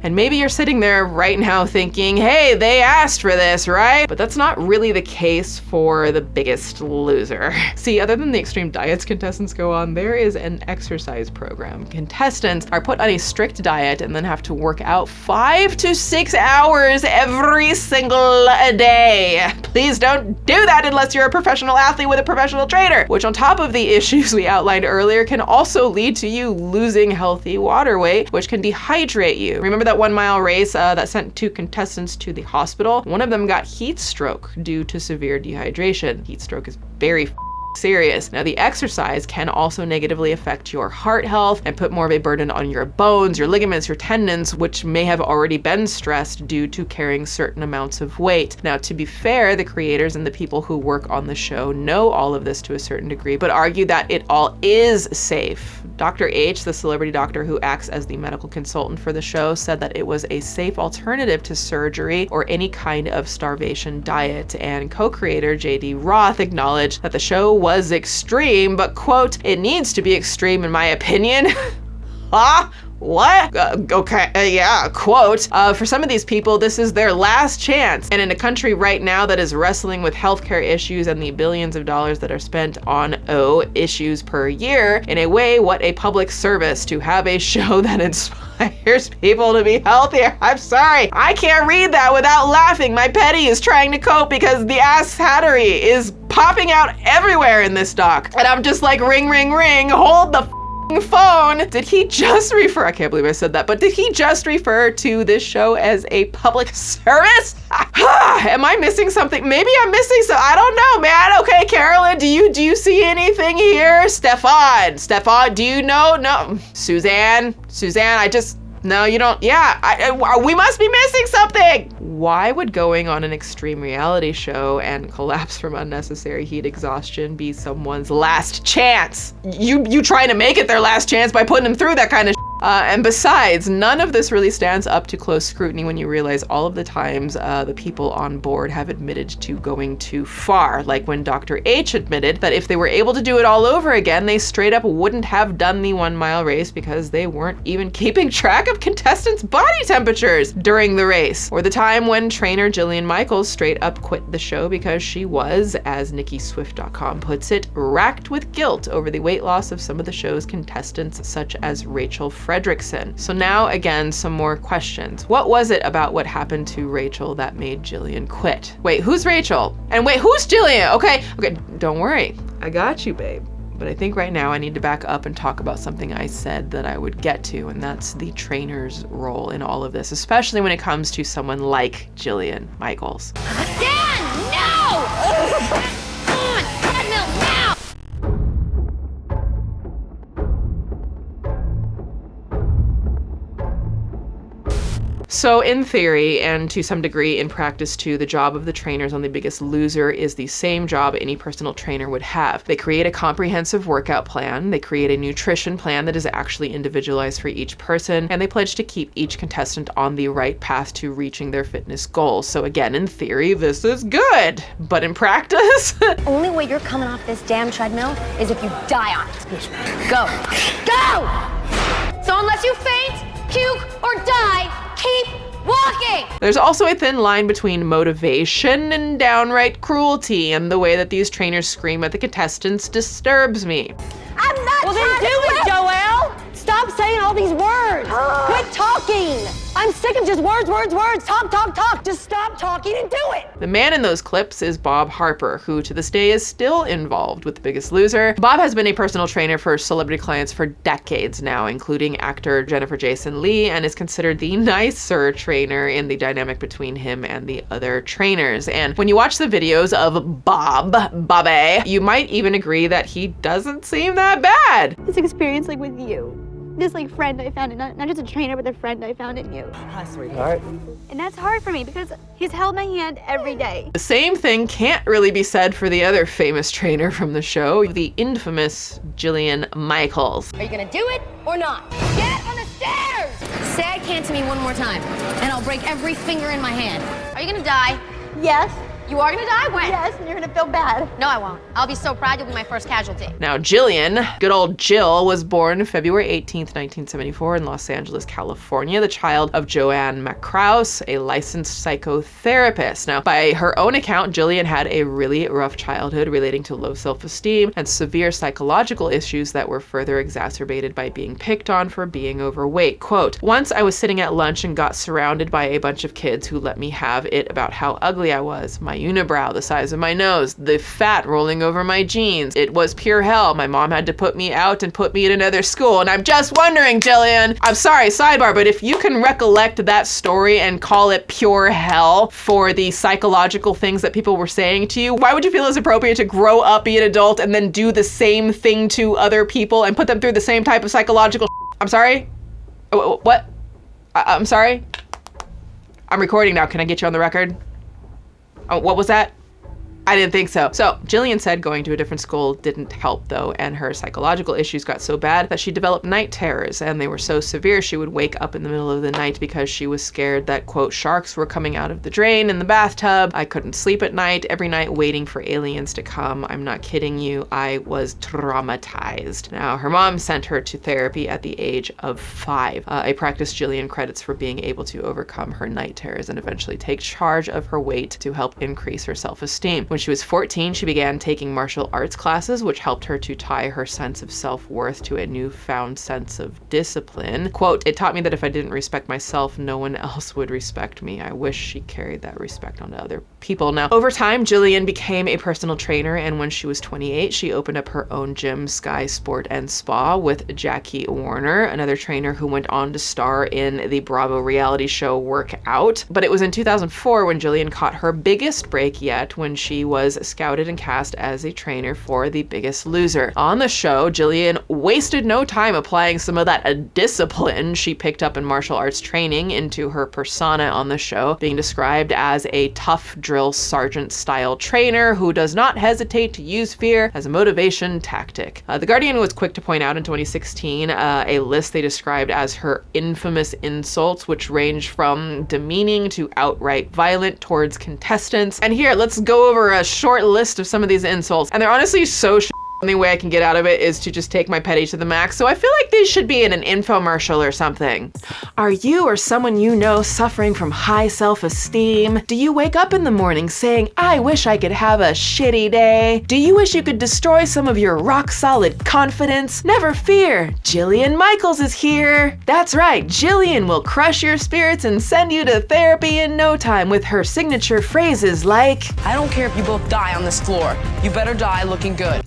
And maybe you're sitting there right now thinking, hey, they asked for this, right? But that's not really the case for The Biggest Loser. See, other than the extreme diets contestants go on, there is an exercise program. Contestants are put on a strict diet and then have to work out 5 to 6 hours every single day. Please don't do that unless you're a professional athlete with a professional trainer, which on top of the issues we outlined earlier can also lead to you losing healthy water weight, which can dehydrate you. Remember that 1 mile race that sent 2 contestants to the hospital? One of them got heat stroke due to severe dehydration. Heat stroke is very serious. Now, the exercise can also negatively affect your heart health and put more of a burden on your bones, your ligaments, your tendons, which may have already been stressed due to carrying certain amounts of weight. Now, to be fair, the creators and the people who work on the show know all of this to a certain degree, but argue that it all is safe. Dr. H, the celebrity doctor who acts as the medical consultant for the show, said that it was a safe alternative to surgery or any kind of starvation diet, and co-creator JD Roth acknowledged that the show was extreme, but quote, "It needs to be extreme in my opinion." Ah, what? Yeah, quote, "For some of these people, this is their last chance. And in a country right now that is wrestling with healthcare issues and the billions of dollars that are spent on, issues per year, in a way, what a public service to have a show that inspires people to be healthier." I'm sorry, I can't read that without laughing. My petty is trying to cope because the ass hattery is popping out everywhere in this doc. And I'm just like, ring, ring, ring, hold the phone. Did he just refer, I can't believe I said that, but did he just refer to this show as a public service? Am I missing something? Maybe I'm missing some, I don't know, man. Okay, Carolyn, do you see anything here? Stefan, do you know? No. Suzanne, no, you don't. Yeah, we must be missing something. Why would going on an extreme reality show and collapse from unnecessary heat exhaustion be someone's last chance? You trying to make it their last chance by putting them through that kind of and besides, none of this really stands up to close scrutiny when you realize all of the times the people on board have admitted to going too far. Like when Dr. H admitted that if they were able to do it all over again, they straight up wouldn't have done the 1 mile race because they weren't even keeping track of contestants' body temperatures during the race. Or the time when trainer Jillian Michaels straight up quit the show because she was, as NikkiSwift.com puts it, racked with guilt over the weight loss of some of the show's contestants, such as Rachel Fredrickson. So now again, some more questions. What was it about what happened to Rachel that made Jillian quit? Wait, who's Rachel? And wait, who's Jillian? Okay, don't worry. I got you, babe. But I think right now I need to back up and talk about something I said that I would get to, and that's the trainer's role in all of this, especially when it comes to someone like Jillian Michaels. Dan, no! On, treadmill, now! So in theory, and to some degree in practice too, the job of the trainers on The Biggest Loser is the same job any personal trainer would have. They create a comprehensive workout plan, they create a nutrition plan that is actually individualized for each person, and they pledge to keep each contestant on the right path to reaching their fitness goals. So again, in theory, this is good, but in practice? The only way you're coming off this damn treadmill is if you die on it. Go. Go! So unless you faint, puke, or die, keep walking! There's also a thin line between motivation and downright cruelty, and the way that these trainers scream at the contestants disturbs me. I'm not Well then do it, Joelle! Stop saying all these words! Quit talking! I'm sick of just words, words, words. Talk, talk, talk. Just stop talking and do it. The man in those clips is Bob Harper, who to this day is still involved with The Biggest Loser. Bob has been a personal trainer for celebrity clients for decades now, including actor Jennifer Jason Leigh, and is considered the nicer trainer in the dynamic between him and the other trainers. And when you watch the videos of Bobby, you might even agree that he doesn't seem that bad. This experience like with you, this like friend I found, not just a trainer, but a friend I found in you. Hi, sweetheart. And that's hard for me because he's held my hand every day. The same thing can't really be said for the other famous trainer from the show, the infamous Jillian Michaels. Are you gonna do it or not? Get on the stairs! Say I can't to me one more time, and I'll break every finger in my hand. Are you gonna die? Yes. You are gonna die? When? Yes, and you're gonna feel bad. No, I won't. I'll be so proud you'll be my first casualty. Now, Jillian, good old Jill, was born February 18th, 1974 in Los Angeles, California, the child of Joanne McCrouse, a licensed psychotherapist. Now, by her own account, Jillian had a really rough childhood relating to low self-esteem and severe psychological issues that were further exacerbated by being picked on for being overweight. Quote, "Once I was sitting at lunch and got surrounded by a bunch of kids who let me have it about how ugly I was. My unibrow, the size of my nose, the fat rolling over my jeans. It was pure hell. My mom had to put me out and put me in another school. And I'm just wondering, Jillian, I'm sorry, sidebar, but if you can recollect that story and call it pure hell for the psychological things that people were saying to you, why would you feel it's appropriate to grow up, be an adult, and then do the same thing to other people and put them through the same type of psychological I'm sorry? What? I'm sorry? I'm recording now. Can I get you on the record? Oh, what was that? I didn't think so. So Jillian said going to a different school didn't help though, and her psychological issues got so bad that she developed night terrors, and they were so severe she would wake up in the middle of the night because she was scared that, quote, sharks were coming out of the drain in the bathtub. I couldn't sleep at night, every night waiting for aliens to come. I'm not kidding you. I was traumatized. Now, her mom sent her to therapy at the age of 5, a practice Jillian credits for being able to overcome her night terrors and eventually take charge of her weight to help increase her self-esteem. When she was 14, she began taking martial arts classes, which helped her to tie her sense of self-worth to a newfound sense of discipline. Quote, "It taught me that if I didn't respect myself, no one else would respect me. I wish she carried that respect onto other people." Now, over time, Jillian became a personal trainer, and when she was 28, she opened up her own gym, Sky Sport and Spa, with Jackie Warner, another trainer who went on to star in the Bravo reality show Workout. But it was in 2004 when Jillian caught her biggest break yet, when she was scouted and cast as a trainer for The Biggest Loser. On the show, Jillian wasted no time applying some of that discipline she picked up in martial arts training into her persona on the show, being described as a tough drill sergeant style trainer who does not hesitate to use fear as a motivation tactic. The Guardian was quick to point out in 2016 a list they described as her infamous insults, which range from demeaning to outright violent towards contestants. And here, let's go over a short list of some of these insults, and they're honestly so the only way I can get out of it is to just take my petty to the max, so I feel like these should be in an infomercial or something. Are you or someone you know suffering from high self-esteem? Do you wake up in the morning saying, I wish I could have a shitty day? Do you wish you could destroy some of your rock-solid confidence? Never fear, Jillian Michaels is here. That's right, Jillian will crush your spirits and send you to therapy in no time with her signature phrases like, I don't care if you both die on this floor. You better die looking good.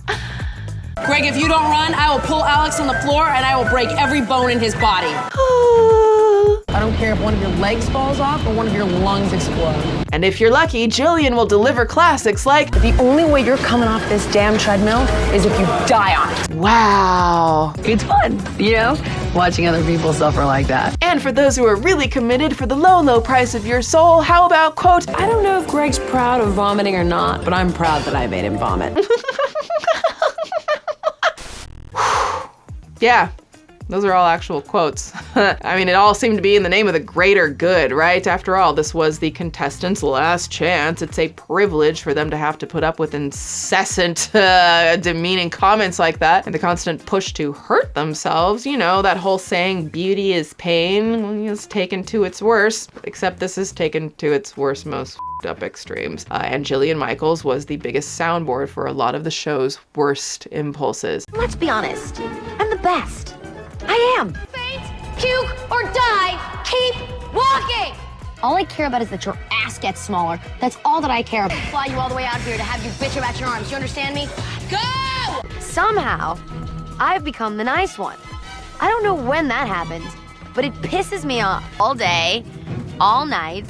Greg, if you don't run, I will pull Alex on the floor and I will break every bone in his body. I don't care if one of your legs falls off or one of your lungs explode. And if you're lucky, Jillian will deliver classics like, the only way you're coming off this damn treadmill is if you die on it. Wow. It's fun, you know, watching other people suffer like that. And for those who are really committed for the low, low price of your soul, how about, quote, I don't know if Greg's proud of vomiting or not, but I'm proud that I made him vomit. Yeah, those are all actual quotes. I mean, it all seemed to be in the name of the greater good, right? After all, this was the contestants' last chance. It's a privilege for them to have to put up with incessant, demeaning comments like that and the constant push to hurt themselves. You know, that whole saying, beauty is pain, is taken to its worst, except this is taken to its worst, most up extremes. And Jillian Michaels was the biggest soundboard for a lot of the show's worst impulses. Let's be honest, I'm the best. I am. Faint, puke, or die, keep walking! All I care about is that your ass gets smaller. That's all that I care about. Fly you all the way out here to have you bitch about your arms. You understand me? Go! Somehow, I've become the nice one. I don't know when that happened, but it pisses me off all day, all night.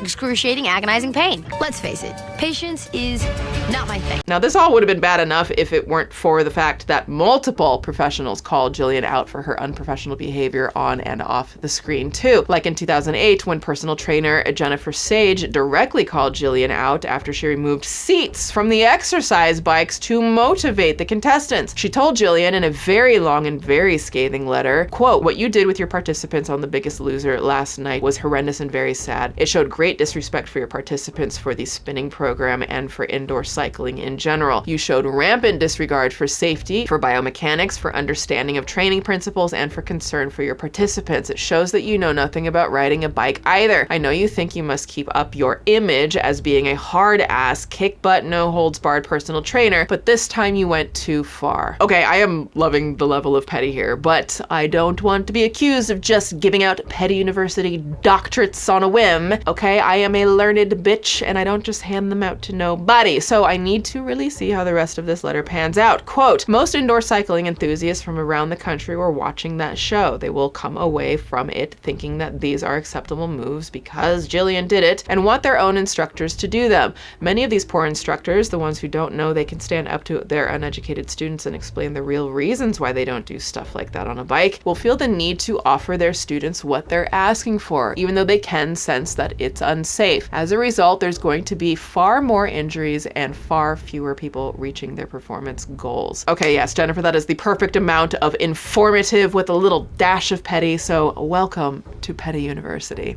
Excruciating, agonizing pain. Let's face it, patience is not my thing. Now, this all would have been bad enough if it weren't for the fact that multiple professionals called Jillian out for her unprofessional behavior on and off the screen too. Like in 2008, when personal trainer Jennifer Sage directly called Jillian out after she removed seats from the exercise bikes to motivate the contestants. She told Jillian in a very long and very scathing letter, quote, "What you did with your participants on The Biggest Loser last night was horrendous and very sad. It showed great disrespect for your participants, for the spinning program, and for indoor cycling in general. You showed rampant disregard for safety, for biomechanics, for understanding of training principles, and for concern for your participants. It shows that you know nothing about riding a bike either. I know you think you must keep up your image as being a hard-ass, kick-butt, no-holds-barred personal trainer, but this time you went too far." Okay, I am loving the level of petty here, but I don't want to be accused of just giving out petty university doctorates on a whim, okay? I am a learned bitch, and I don't just hand them out to nobody, so I need to really see how the rest of this letter pans out. Quote, "Most indoor cycling enthusiasts from around the country were watching that show. They will come away from it thinking that these are acceptable moves because Jillian did it and want their own instructors to do them. Many of these poor instructors, the ones who don't know they can stand up to their uneducated students and explain the real reasons why they don't do stuff like that on a bike, will feel the need to offer their students what they're asking for, even though they can sense that it's unsafe. As a result, there's going to be far more injuries and far fewer people reaching their performance goals." Okay, yes, Jennifer, that is the perfect amount of informative with a little dash of petty, so welcome to Petty University.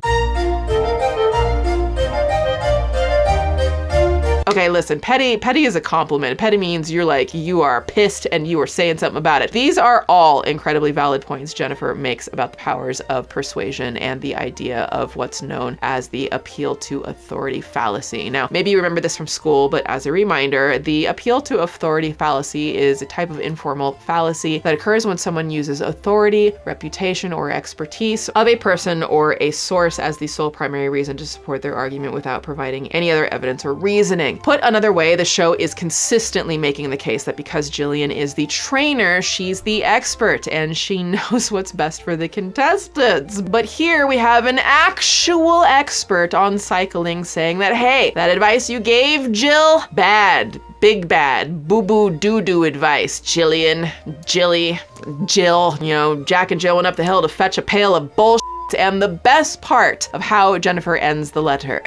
Okay, listen, petty is a compliment. Petty means you're like, you are pissed and you are saying something about it. These are all incredibly valid points Jennifer makes about the powers of persuasion and the idea of what's known as the appeal to authority fallacy. Now, maybe you remember this from school, but as a reminder, the appeal to authority fallacy is a type of informal fallacy that occurs when someone uses authority, reputation, or expertise of a person or a source as the sole primary reason to support their argument without providing any other evidence or reasoning. Put another way, the show is consistently making the case that because Jillian is the trainer, she's the expert and she knows what's best for the contestants. But here we have an actual expert on cycling saying that, hey, that advice you gave, Jill, bad. Big bad, boo-boo doo-doo advice, Jillian, Jill, you know, Jack and Jill went up the hill to fetch a pail of bullshit. And the best part of how Jennifer ends the letter.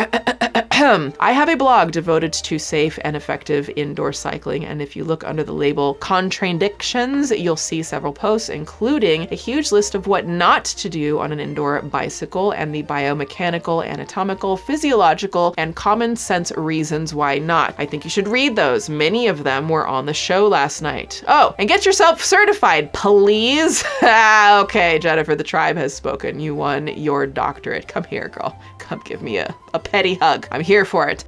I have a blog devoted to safe and effective indoor cycling, and if you look under the label contradictions, you'll see several posts, including a huge list of what not to do on an indoor bicycle and the biomechanical, anatomical, physiological, and common sense reasons why not. I think you should read those. Many of them were on the show last night. Oh, and get yourself certified, please. Okay, Jennifer, the tribe has spoken. You won your doctorate. Come here, girl. Come give me a petty hug. I'm here for it.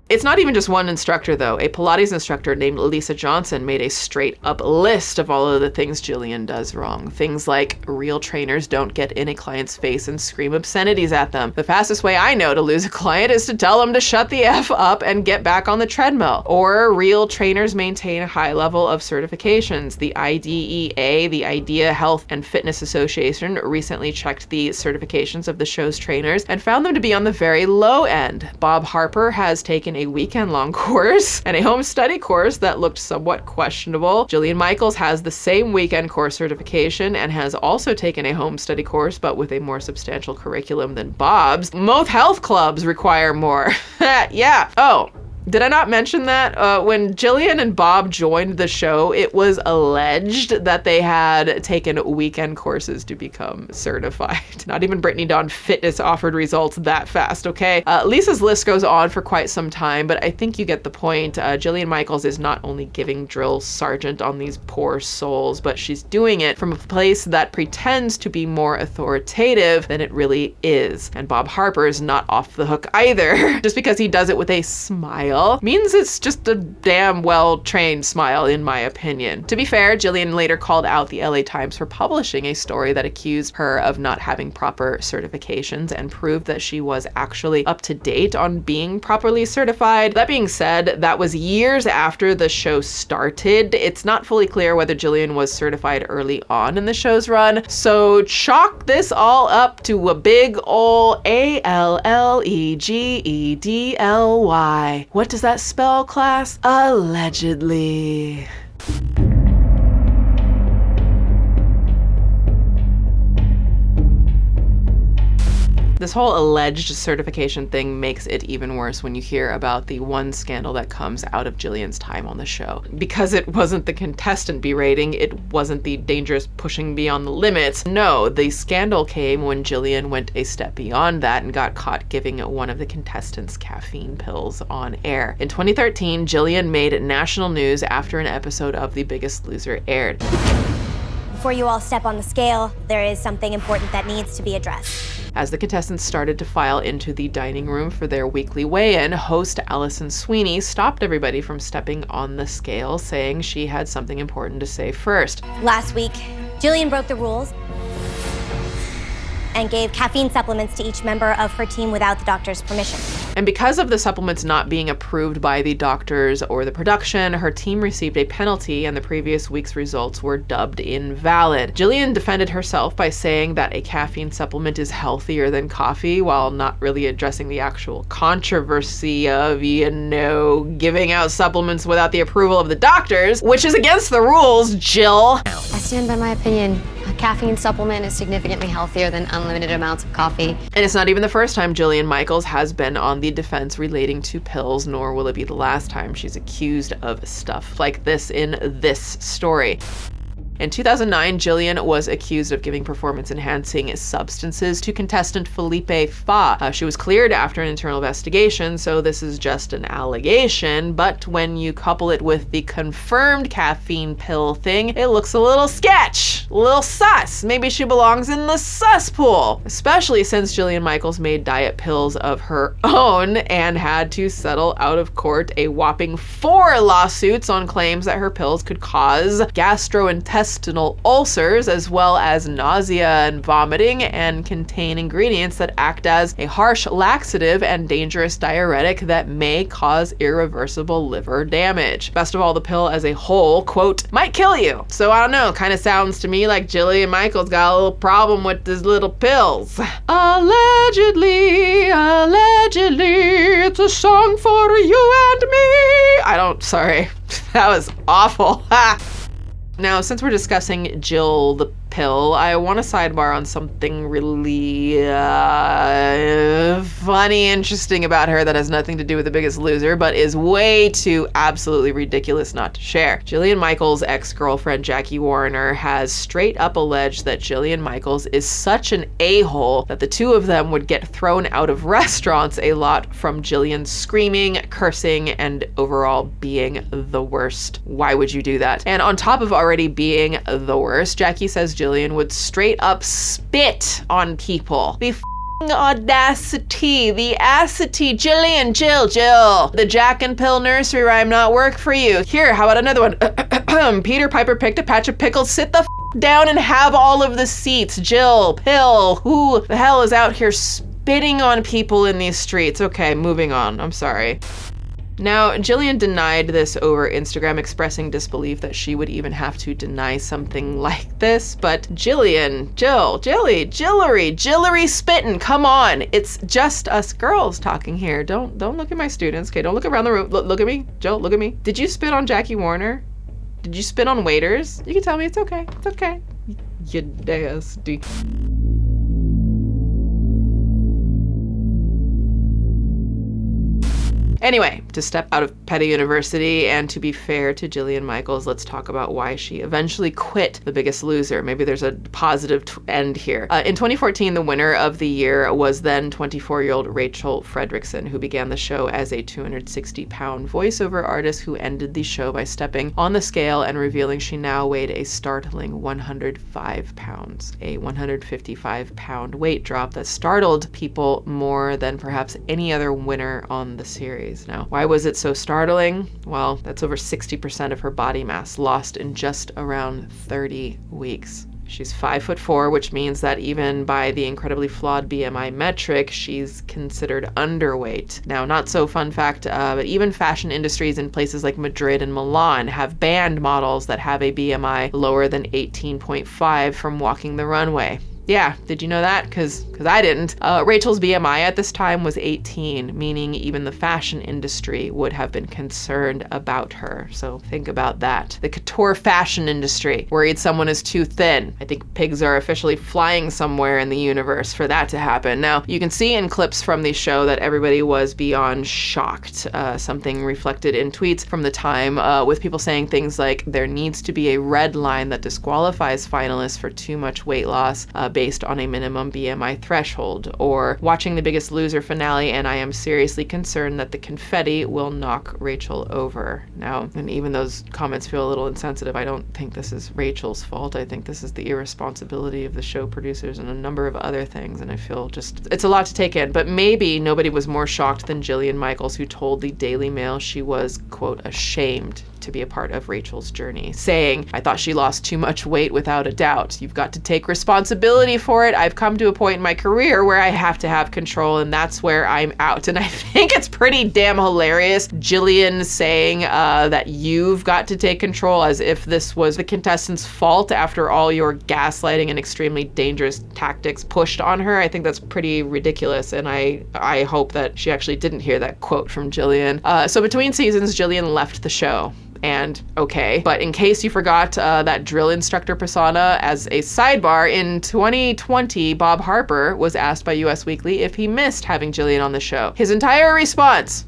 It's not even just one instructor though. A Pilates instructor named Lisa Johnson made a straight up list of all of the things Jillian does wrong. Things like real trainers don't get in a client's face and scream obscenities at them. The fastest way I know to lose a client is to tell them to shut the F up and get back on the treadmill. Or real trainers maintain a high level of certifications. The IDEA, the Idea Health and Fitness Association, recently checked the certifications of the show's trainers and found them to be on the very low end. Bob Harper has taken a weekend-long course and a home study course that looked somewhat questionable. Jillian Michaels has the same weekend course certification and has also taken a home study course, but with a more substantial curriculum than Bob's. Most health clubs require more. Yeah. Oh. Did I not mention that when Jillian and Bob joined the show, it was alleged that they had taken weekend courses to become certified. Not even Brittany Dawn Fitness offered results that fast, okay? Lisa's list goes on for quite some time, but I think you get the point. Jillian Michaels is not only giving drill sergeant on these poor souls, but she's doing it from a place that pretends to be more authoritative than it really is. And Bob Harper is not off the hook either, just because he does it with a smile. smile means it's just a damn well-trained smile, in my opinion. To be fair, Jillian later called out the LA Times for publishing a story that accused her of not having proper certifications and proved that she was actually up to date on being properly certified. That being said, that was years after the show started. It's not fully clear whether Jillian was certified early on in the show's run, so chalk this all up to a big ol' ALLEGEDLY. What does that spell, class? Allegedly. This whole alleged certification thing makes it even worse when you hear about the one scandal that comes out of Jillian's time on the show. Because it wasn't the contestant berating, it wasn't the dangerous pushing beyond the limits. No, the scandal came when Jillian went a step beyond that and got caught giving one of the contestants caffeine pills on air. In 2013, Jillian made national news after an episode of The Biggest Loser aired. Before you all step on the scale, there is something important that needs to be addressed. As the contestants started to file into the dining room for their weekly weigh-in, host Allison Sweeney stopped everybody from stepping on the scale, saying she had something important to say first. Last week, Jillian broke the rules and gave caffeine supplements to each member of her team without the doctor's permission. And because of the supplements not being approved by the doctors or the production, her team received a penalty and the previous week's results were dubbed invalid. Jillian defended herself by saying that a caffeine supplement is healthier than coffee, while not really addressing the actual controversy of, giving out supplements without the approval of the doctors, which is against the rules, Jill. I stand by my opinion. A caffeine supplement is significantly healthier than unlimited amounts of coffee. And it's not even the first time Jillian Michaels has been on the defense relating to pills, nor will it be the last time she's accused of stuff like this in this story. In 2009, Jillian was accused of giving performance-enhancing substances to contestant Felipe Fa. She was cleared after an internal investigation, so this is just an allegation, but when you couple it with the confirmed caffeine pill thing, it looks a little sketch, a little sus. Maybe she belongs in the sus pool, especially since Jillian Michaels made diet pills of her own and had to settle out of court a whopping 4 lawsuits on claims that her pills could cause gastrointestinal ulcers, as well as nausea and vomiting, and contain ingredients that act as a harsh laxative and dangerous diuretic that may cause irreversible liver damage. Best of all, the pill as a whole, quote, might kill you. So I don't know, kind of sounds to me like Jillian Michaels got a little problem with these little pills. Allegedly, it's a song for you and me. Sorry, that was awful. Now, since we're discussing Jill the pill, I want to sidebar on something really funny, interesting about her that has nothing to do with The Biggest Loser, but is way too absolutely ridiculous not to share. Jillian Michaels' ex-girlfriend Jackie Warner has straight up alleged that Jillian Michaels is such an a-hole that the two of them would get thrown out of restaurants a lot from Jillian screaming, cursing, and overall being the worst. Why would you do that? And on top of already being the worst, Jackie says Jillian would straight up spit on people. The audacity, the acity. Jillian, Jill. The Jack and Pill nursery rhyme not work for you. Here, how about another one? Peter Piper picked a patch of pickles. Sit the down and have all of the seats. Jill, Pill, who the hell is out here spitting on people in these streets? Okay, moving on. I'm sorry. Now, Jillian denied this over Instagram, expressing disbelief that she would even have to deny something like this. But Jillian, Jillery spittin', come on. It's just us girls talking here. Don't look at my students, okay? Don't look around the room. Look at me, Jill, look at me. Did you spit on Jackie Warner? Did you spit on waiters? You can tell me, it's okay, it's okay. You nasty. Anyway, to step out of Petty University and to be fair to Jillian Michaels, let's talk about why she eventually quit The Biggest Loser. Maybe there's a positive end here. In 2014, the winner of the year was then 24-year-old Rachel Fredrickson, who began the show as a 260-pound voiceover artist who ended the show by stepping on the scale and revealing she now weighed a startling 105 pounds, a 155-pound weight drop that startled people more than perhaps any other winner on the series. calories. Now, why was it so startling? Well, that's over 60% of her body mass lost in just around 30 weeks. She's 5'4", which means that even by the incredibly flawed BMI metric, she's considered underweight. Now, not so fun fact, but even fashion industries in places like Madrid and Milan have banned models that have a BMI lower than 18.5 from walking the runway. Yeah, did you know that? Because I didn't. Rachel's BMI at this time was 18, meaning even the fashion industry would have been concerned about her. So think about that. The couture fashion industry worried someone is too thin. I think pigs are officially flying somewhere in the universe for that to happen. Now, you can see in clips from the show that everybody was beyond shocked. Something reflected in tweets from the time with people saying things like, there needs to be a red line that disqualifies finalists for too much weight loss based on a minimum BMI threshold, or watching The Biggest Loser finale and I am seriously concerned that the confetti will knock Rachel over. Now, and even those comments feel a little insensitive. I don't think this is Rachel's fault. I think this is the irresponsibility of the show producers and a number of other things, and I feel just, it's a lot to take in, but maybe nobody was more shocked than Jillian Michaels, who told the Daily Mail she was, quote, ashamed to be a part of Rachel's journey, saying, I thought she lost too much weight without a doubt. You've got to take responsibility for it. I've come to a point in my career where I have to have control, and that's where I'm out. And I think it's pretty damn hilarious, Jillian saying that you've got to take control, as if this was the contestant's fault after all your gaslighting and extremely dangerous tactics pushed on her. I think that's pretty ridiculous, and I hope that she actually didn't hear that quote from Jillian. So between seasons, Jillian left the show. And okay, but in case you forgot that drill instructor persona, as a sidebar, in 2020, Bob Harper was asked by US Weekly if he missed having Jillian on the show. His entire response,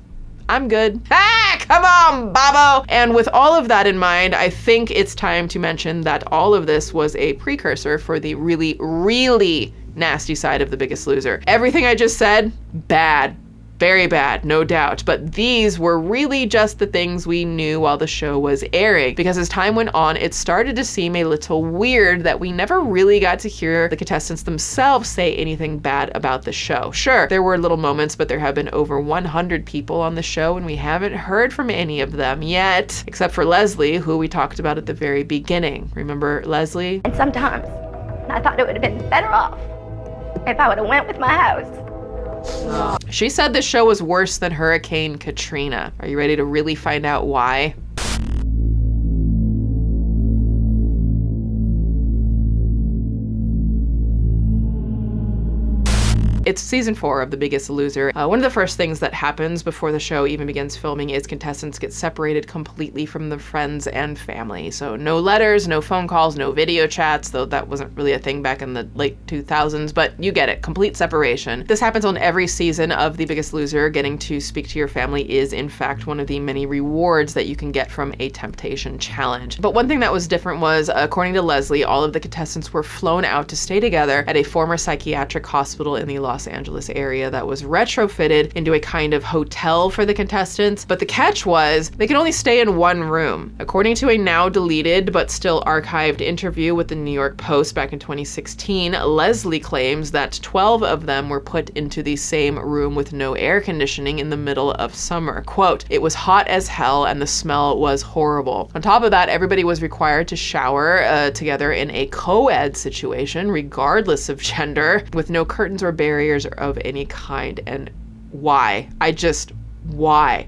I'm good. Ah, come on, Bobo! And with all of that in mind, I think it's time to mention that all of this was a precursor for the really, really nasty side of The Biggest Loser. Everything I just said, bad. Very bad, no doubt, but these were really just the things we knew while the show was airing, because as time went on, it started to seem a little weird that we never really got to hear the contestants themselves say anything bad about the show. Sure, there were little moments, but there have been over 100 people on the show, and we haven't heard from any of them yet, except for Leslie, who we talked about at the very beginning. Remember Leslie? And sometimes I thought it would have been better off if I would have went with my house. She said the show was worse than Hurricane Katrina. Are you ready to really find out why? It's season 4 of The Biggest Loser. One of the first things that happens before the show even begins filming is contestants get separated completely from their friends and family. So no letters, no phone calls, no video chats, though that wasn't really a thing back in the late 2000s, but you get it, complete separation. This happens on every season of The Biggest Loser. Getting to speak to your family is in fact one of the many rewards that you can get from a temptation challenge. But one thing that was different was, according to Leslie, all of the contestants were flown out to stay together at a former psychiatric hospital in the Los Angeles area that was retrofitted into a kind of hotel for the contestants. But the catch was they could only stay in one room. According to a now deleted but still archived interview with the New York Post back in 2016, Leslie claims that 12 of them were put into the same room with no air conditioning in the middle of summer. Quote, it was hot as hell and the smell was horrible. On top of that, everybody was required to shower together in a co-ed situation, regardless of gender, with no curtains or barriers of any kind. And why? Why?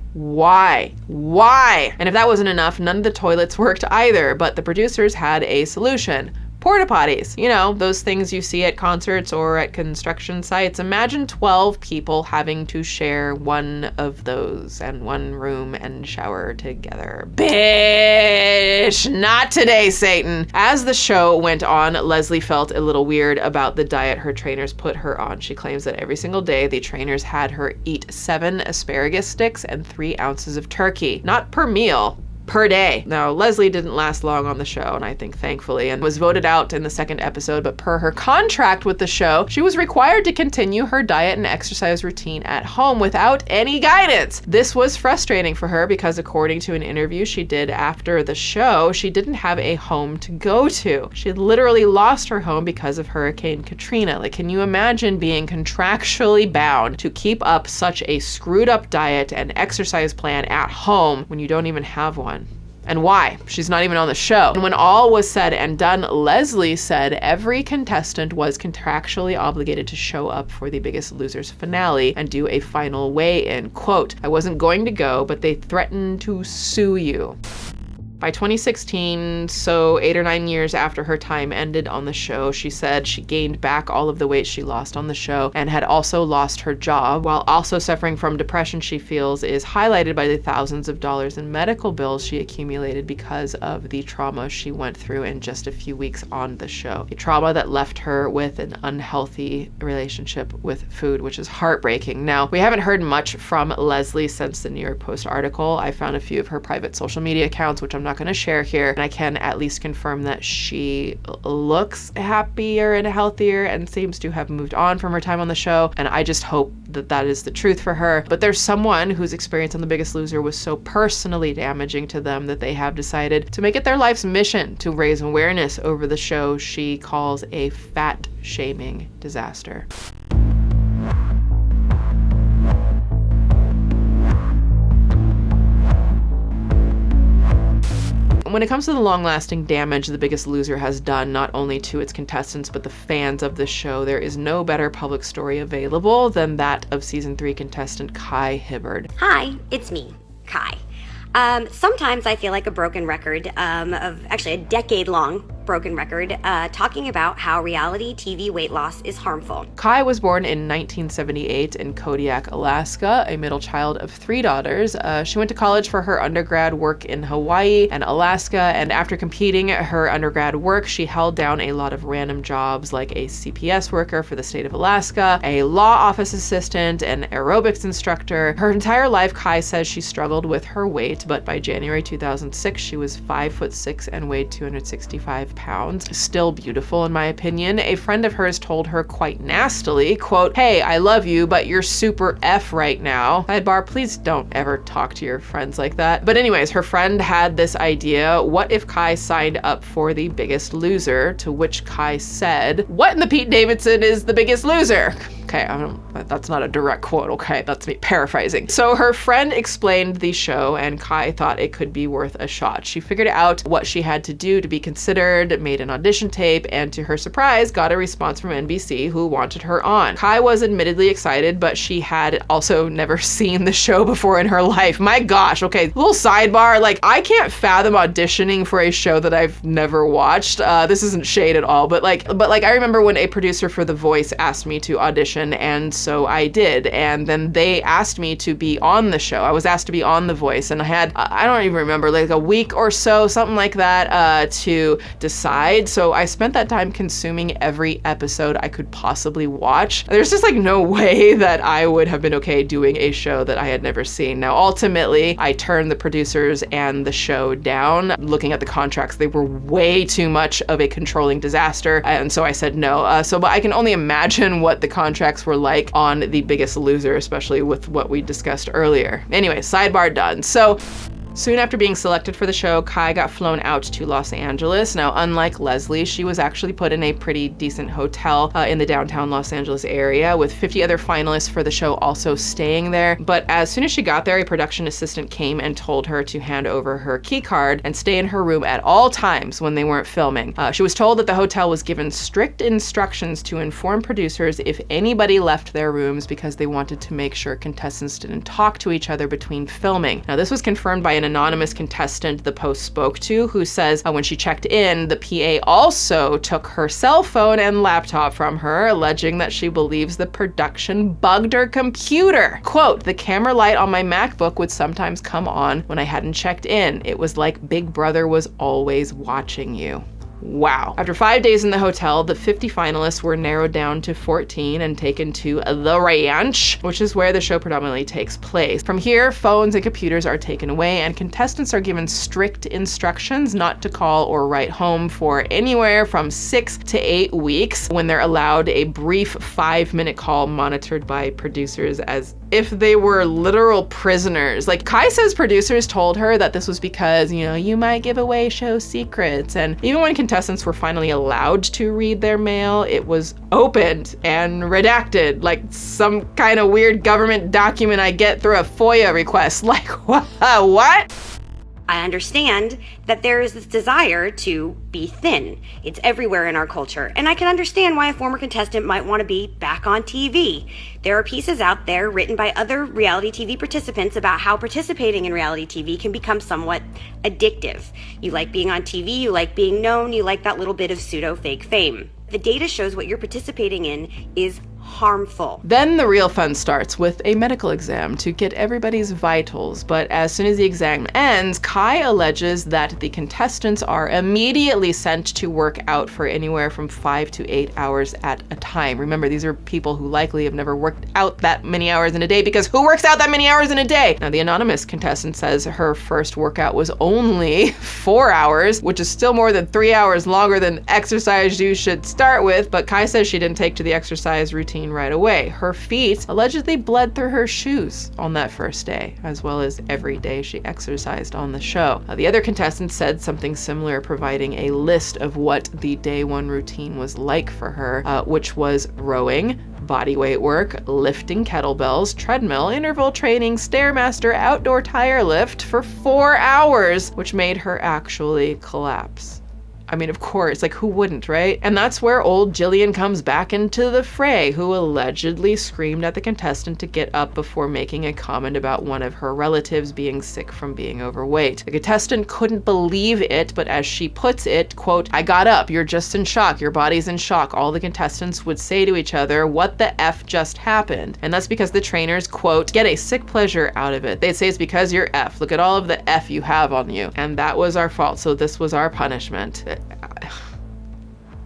And if that wasn't enough, none of the toilets worked either, but the producers had a solution. Porta potties, you know, those things you see at concerts or at construction sites. Imagine 12 people having to share one of those and one room and shower together. Bitch, not today, Satan. As the show went on, Leslie felt a little weird about the diet her trainers put her on. She claims that every single day the trainers had her eat 7 asparagus sticks and 3 ounces of turkey. Not per meal, per day. Now, Leslie didn't last long on the show, and I think thankfully, and was voted out in the second episode, but per her contract with the show, she was required to continue her diet and exercise routine at home without any guidance. This was frustrating for her because according to an interview she did after the show, she didn't have a home to go to. She had literally lost her home because of Hurricane Katrina. Like, can you imagine being contractually bound to keep up such a screwed up diet and exercise plan at home when you don't even have one? And why? She's not even on the show. And when all was said and done, Leslie said every contestant was contractually obligated to show up for the Biggest Loser's finale and do a final weigh-in. Quote, "I wasn't going to go, but they threatened to sue you." By 2016, so 8 or 9 years after her time ended on the show, she said she gained back all of the weight she lost on the show and had also lost her job, while also suffering from depression she feels is highlighted by the thousands of dollars in medical bills she accumulated because of the trauma she went through in just a few weeks on the show. A trauma that left her with an unhealthy relationship with food, which is heartbreaking. Now, we haven't heard much from Leslie since the New York Post article. I found a few of her private social media accounts, which I'm not going to share here, and I can at least confirm that she looks happier and healthier and seems to have moved on from her time on the show, and I just hope that that is the truth for her. But there's someone whose experience on The Biggest Loser was so personally damaging to them that they have decided to make it their life's mission to raise awareness over the show she calls a fat shaming disaster. When it comes to the long-lasting damage The Biggest Loser has done not only to its contestants but the fans of the show, there is no better public story available than that of season 3 contestant Kai Hibbard. Hi, it's me, Kai. Sometimes I feel like a broken record, of actually a decade-long broken record, talking about how reality TV weight loss is harmful. Kai was born in 1978 in Kodiak, Alaska, a middle child of 3 daughters. She went to college for her undergrad work in Hawaii and Alaska, and after completing her undergrad work, she held down a lot of random jobs like a CPS worker for the state of Alaska, a law office assistant, an aerobics instructor. Her entire life, Kai says she struggled with her weight, but by January 2006, she was 5'6" and weighed 265 pounds. Still beautiful in my opinion. A friend of hers told her quite nastily, quote, "Hey, I love you, but you're super F right now." Sidebar, please don't ever talk to your friends like that. But anyways, her friend had this idea, what if Kai signed up for The Biggest Loser? To which Kai said, "What in the Pete Davidson is The Biggest Loser?" Okay, that's not a direct quote, okay? That's me paraphrasing. So her friend explained the show and Kai thought it could be worth a shot. She figured out what she had to do to be considered, made an audition tape, and to her surprise, got a response from NBC who wanted her on. Kai was admittedly excited, but she had also never seen the show before in her life. My gosh, okay, little sidebar, like I can't fathom auditioning for a show that I've never watched. This isn't shade at all, but like I remember when a producer for The Voice asked me to audition, and so I did, and then they asked me to be on the show. I was asked to be on The Voice, and I had, I don't even remember, like a week or so, something like that, to decide. So I spent that time consuming every episode I could possibly watch. There's just like no way that I would have been okay doing a show that I had never seen. Now, ultimately, I turned the producers and the show down. Looking at the contracts, they were way too much of a controlling disaster, and so I said no. But I can only imagine what the contracts were like on The Biggest Loser, especially with what we discussed earlier. Anyway, sidebar done. So soon after being selected for the show, Kai got flown out to Los Angeles. Now, unlike Leslie, she was actually put in a pretty decent hotel in the downtown Los Angeles area, with 50 other finalists for the show also staying there. But as soon as she got there, a production assistant came and told her to hand over her key card and stay in her room at all times when they weren't filming. She was told that the hotel was given strict instructions to inform producers if anybody left their rooms because they wanted to make sure contestants didn't talk to each other between filming. Now, this was confirmed by an anonymous contestant the Post spoke to, who says when she checked in, the PA also took her cell phone and laptop from her, alleging that she believes the production bugged her computer. Quote, "The camera light on my MacBook would sometimes come on when I hadn't checked in. It was like Big Brother was always watching you." Wow. After 5 days in the hotel, the 50 finalists were narrowed down to 14 and taken to the ranch, which is where the show predominantly takes place. From here, phones and computers are taken away, and contestants are given strict instructions not to call or write home for anywhere from 6 to 8 weeks, when they're allowed a brief 5-minute call monitored by producers as if they were literal prisoners. Like, Kai says producers told her that this was because, you know, you might give away show secrets. And even when contestants were finally allowed to read their mail, it was opened and redacted, like some kind of weird government document I get through a FOIA request. Like, what? I understand that there is this desire to be thin. It's everywhere in our culture, and I can understand why a former contestant might want to be back on TV. There are pieces out there written by other reality TV participants about how participating in reality TV can become somewhat addictive. You like being on TV, you like being known, you like that little bit of pseudo-fake fame. The data shows what you're participating in is harmful. Then the real fun starts with a medical exam to get everybody's vitals, but as soon as the exam ends, Kai alleges that the contestants are immediately sent to work out for anywhere from 5 to 8 hours at a time. Remember, these are people who likely have never worked out that many hours in a day, because who works out that many hours in a day? Now, the anonymous contestant says her first workout was only 4 hours, which is still more than 3 hours longer than exercise you should start with, but Kai says she didn't take to the exercise routine right away. Her feet allegedly bled through her shoes on that first day, as well as every day she exercised on the show. The other contestants said something similar, providing a list of what the day one routine was like for her, which was rowing, body weight work, lifting kettlebells, treadmill, interval training, Stairmaster, outdoor tire lift for 4 hours, which made her actually collapse. I mean, of course, like, who wouldn't, right? And that's where old Jillian comes back into the fray, who allegedly screamed at the contestant to get up before making a comment about one of her relatives being sick from being overweight. The contestant couldn't believe it, but as she puts it, quote, "I got up, you're just in shock, your body's in shock." All the contestants would say to each other, "What the F just happened?" And that's because the trainers, quote, "get a sick pleasure out of it. They'd say it's because you're F. Look at all of the F you have on you. And that was our fault, so this was our punishment."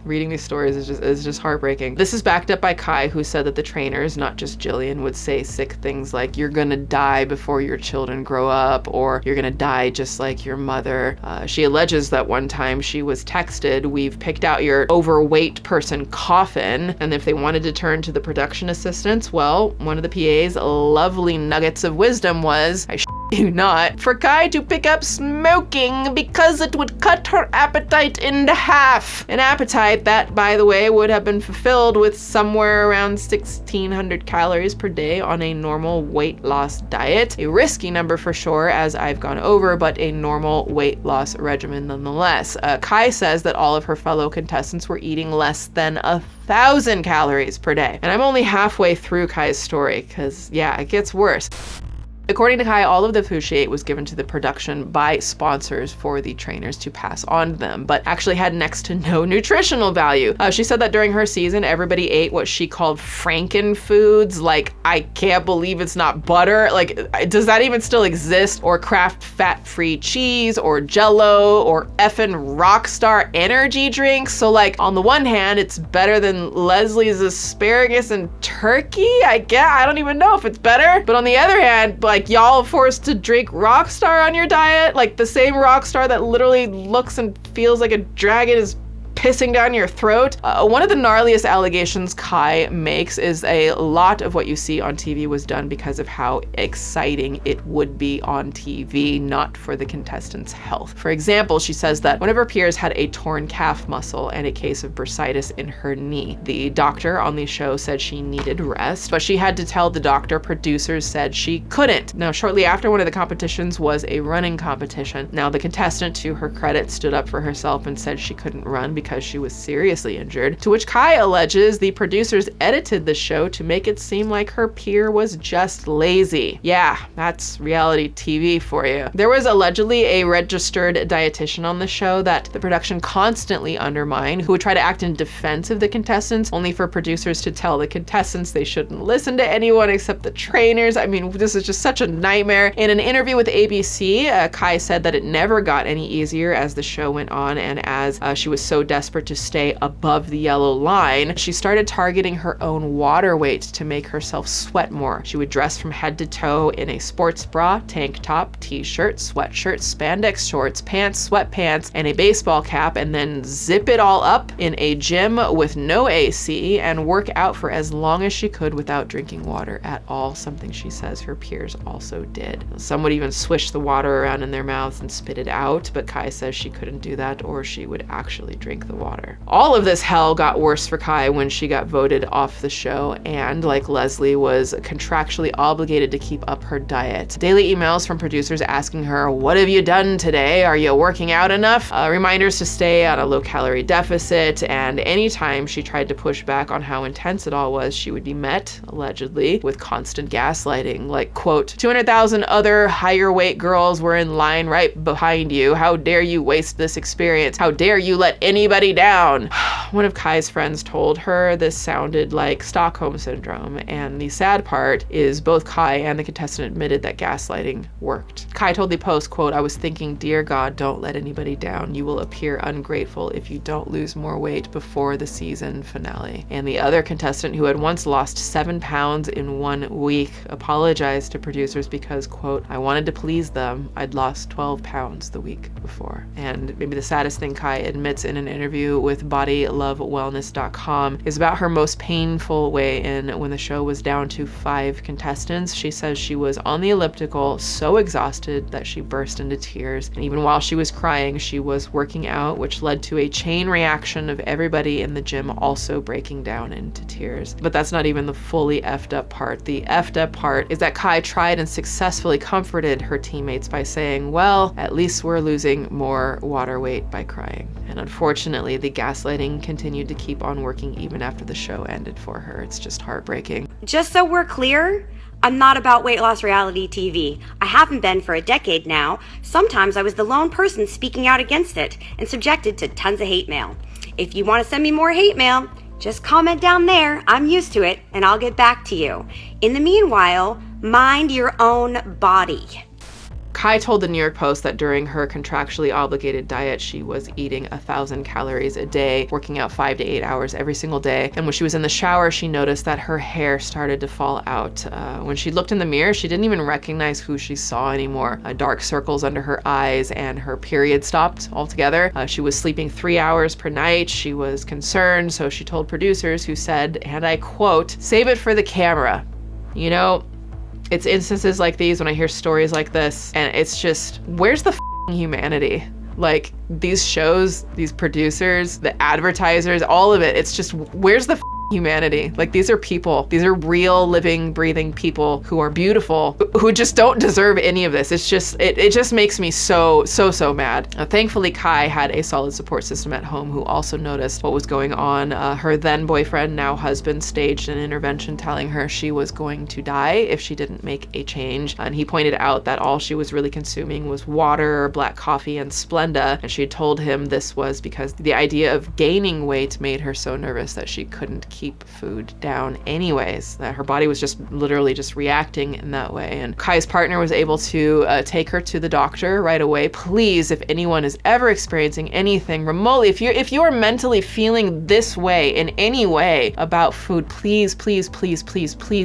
Reading these stories is just heartbreaking. This is backed up by Kai, who said that the trainers, not just Jillian, would say sick things like, "You're gonna die before your children grow up," or "You're gonna die just like your mother." She alleges that one time she was texted, "We've picked out your overweight person coffin," and if they wanted to turn to the production assistants, well, one of the PA's lovely nuggets of wisdom was, "I you not, for Kai to pick up smoking because it would cut her appetite in half." An appetite that, by the way, would have been fulfilled with somewhere around 1,600 calories per day on a normal weight loss diet. A risky number for sure, as I've gone over, but a normal weight loss regimen nonetheless. Kai says that all of her fellow contestants were eating less than 1,000 calories per day. And I'm only halfway through Kai's story, because yeah, it gets worse. According to Kai, all of the food she ate was given to the production by sponsors for the trainers to pass on to them, but actually had next to no nutritional value. She said that during her season, everybody ate what she called Franken foods, like, I can't believe it's not butter. Like, does that even still exist? Or Kraft fat-free cheese, or Jell-O, or effing Rockstar energy drinks. So like, on the one hand, it's better than Leslie's asparagus and turkey, I guess. I don't even know if it's better. But on the other hand, like, y'all forced to drink Rockstar on your diet, like the same Rockstar that literally looks and feels like a dragon is pissing down your throat. One of the gnarliest allegations Kai makes is a lot of what you see on TV was done because of how exciting it would be on TV, not for the contestants' health. For example, she says that one of her peers had a torn calf muscle and a case of bursitis in her knee. The doctor on the show said she needed rest, but she had to tell the doctor producers said she couldn't. Now, shortly after, one of the competitions was a running competition. Now, the contestant, to her credit, stood up for herself and said she couldn't run because because she was seriously injured, to which Kai alleges the producers edited the show to make it seem like her peer was just lazy. Yeah, that's reality TV for you. There was allegedly a registered dietitian on the show that the production constantly undermined, who would try to act in defense of the contestants, only for producers to tell the contestants they shouldn't listen to anyone except the trainers. I mean, this is just such a nightmare. In an interview with ABC, Kai said that it never got any easier as the show went on, and as she was so desperate to stay above the yellow line, she started targeting her own water weight to make herself sweat more. She would dress from head to toe in a sports bra, tank top, t-shirt, sweatshirt, spandex shorts, pants, sweatpants, and a baseball cap, and then zip it all up in a gym with no AC and work out for as long as she could without drinking water at all, something she says her peers also did. Some would even swish the water around in their mouths and spit it out, but Kai says she couldn't do that or she would actually drink the water. All of this hell got worse for Kai when she got voted off the show and, like Leslie, was contractually obligated to keep up her diet. Daily emails from producers asking her, "What have you done today? Are you working out enough?" Reminders to stay on a low-calorie deficit, and anytime she tried to push back on how intense it all was, she would be met, allegedly, with constant gaslighting, like, quote, 200,000 other higher weight girls were in line right behind you. How dare you waste this experience? How dare you let anybody down? One of Kai's friends told her this sounded like Stockholm Syndrome, and the sad part is both Kai and the contestant admitted that gaslighting worked. Kai told the Post, quote, "I was thinking, dear God, don't let anybody down. You will appear ungrateful if you don't lose more weight before the season finale." And the other contestant, who had once lost 7 pounds in 1 week, apologized to producers because, quote, "I wanted to please them. I'd lost 12 pounds the week before." And maybe the saddest thing Kai admits in an interview with BodyLoveWellness.com is about her most painful weigh-in when the show was down to 5 contestants. She says she was on the elliptical, so exhausted that she burst into tears. And even while she was crying, she was working out, which led to a chain reaction of everybody in the gym also breaking down into tears. But that's not even the fully effed up part. The effed up part is that Kai tried and successfully comforted her teammates by saying, well, at least we're losing more water weight by crying. And unfortunately, the gaslighting continued to keep on working even after the show ended for her. It's just heartbreaking. Just so we're clear, I'm not about weight loss reality TV. I haven't been for a decade now. Sometimes I was the lone person speaking out against it and subjected to tons of hate mail. If you want to send me more hate mail, just comment down there. I'm used to it, and I'll get back to you. In the meanwhile, mind your own body. Kai told the New York Post that during her contractually obligated diet, she was eating 1,000 calories a day, working out 5 to 8 hours every single day. And when she was in the shower, she noticed that her hair started to fall out. When she looked in the mirror, she didn't even recognize who she saw anymore. Dark circles under her eyes, and her period stopped altogether. She was sleeping 3 hours per night. She was concerned, so she told producers, who said, and I quote, "Save it for the camera." You know, it's instances like these when I hear stories like this, and it's just, where's the humanity? Like, these shows, these producers, the advertisers, all of it, it's just, where's the humanity? Like, these are people. These are real, living, breathing people who are beautiful, who just don't deserve any of this. It's just, it just makes me so mad. Thankfully, Kai had a solid support system at home who also noticed what was going on. Her then boyfriend, now husband, staged an intervention telling her she was going to die if she didn't make a change. And he pointed out that all she was really consuming was water, black coffee, and Splenda. And she had told him this was because the idea of gaining weight made her so nervous that she couldn't keep food down anyways, that her body was just literally just reacting in that way. And Kai's partner was able to take her to the doctor right away. Please, if anyone is ever experiencing anything remotely, if you are mentally feeling this way in any way about food, please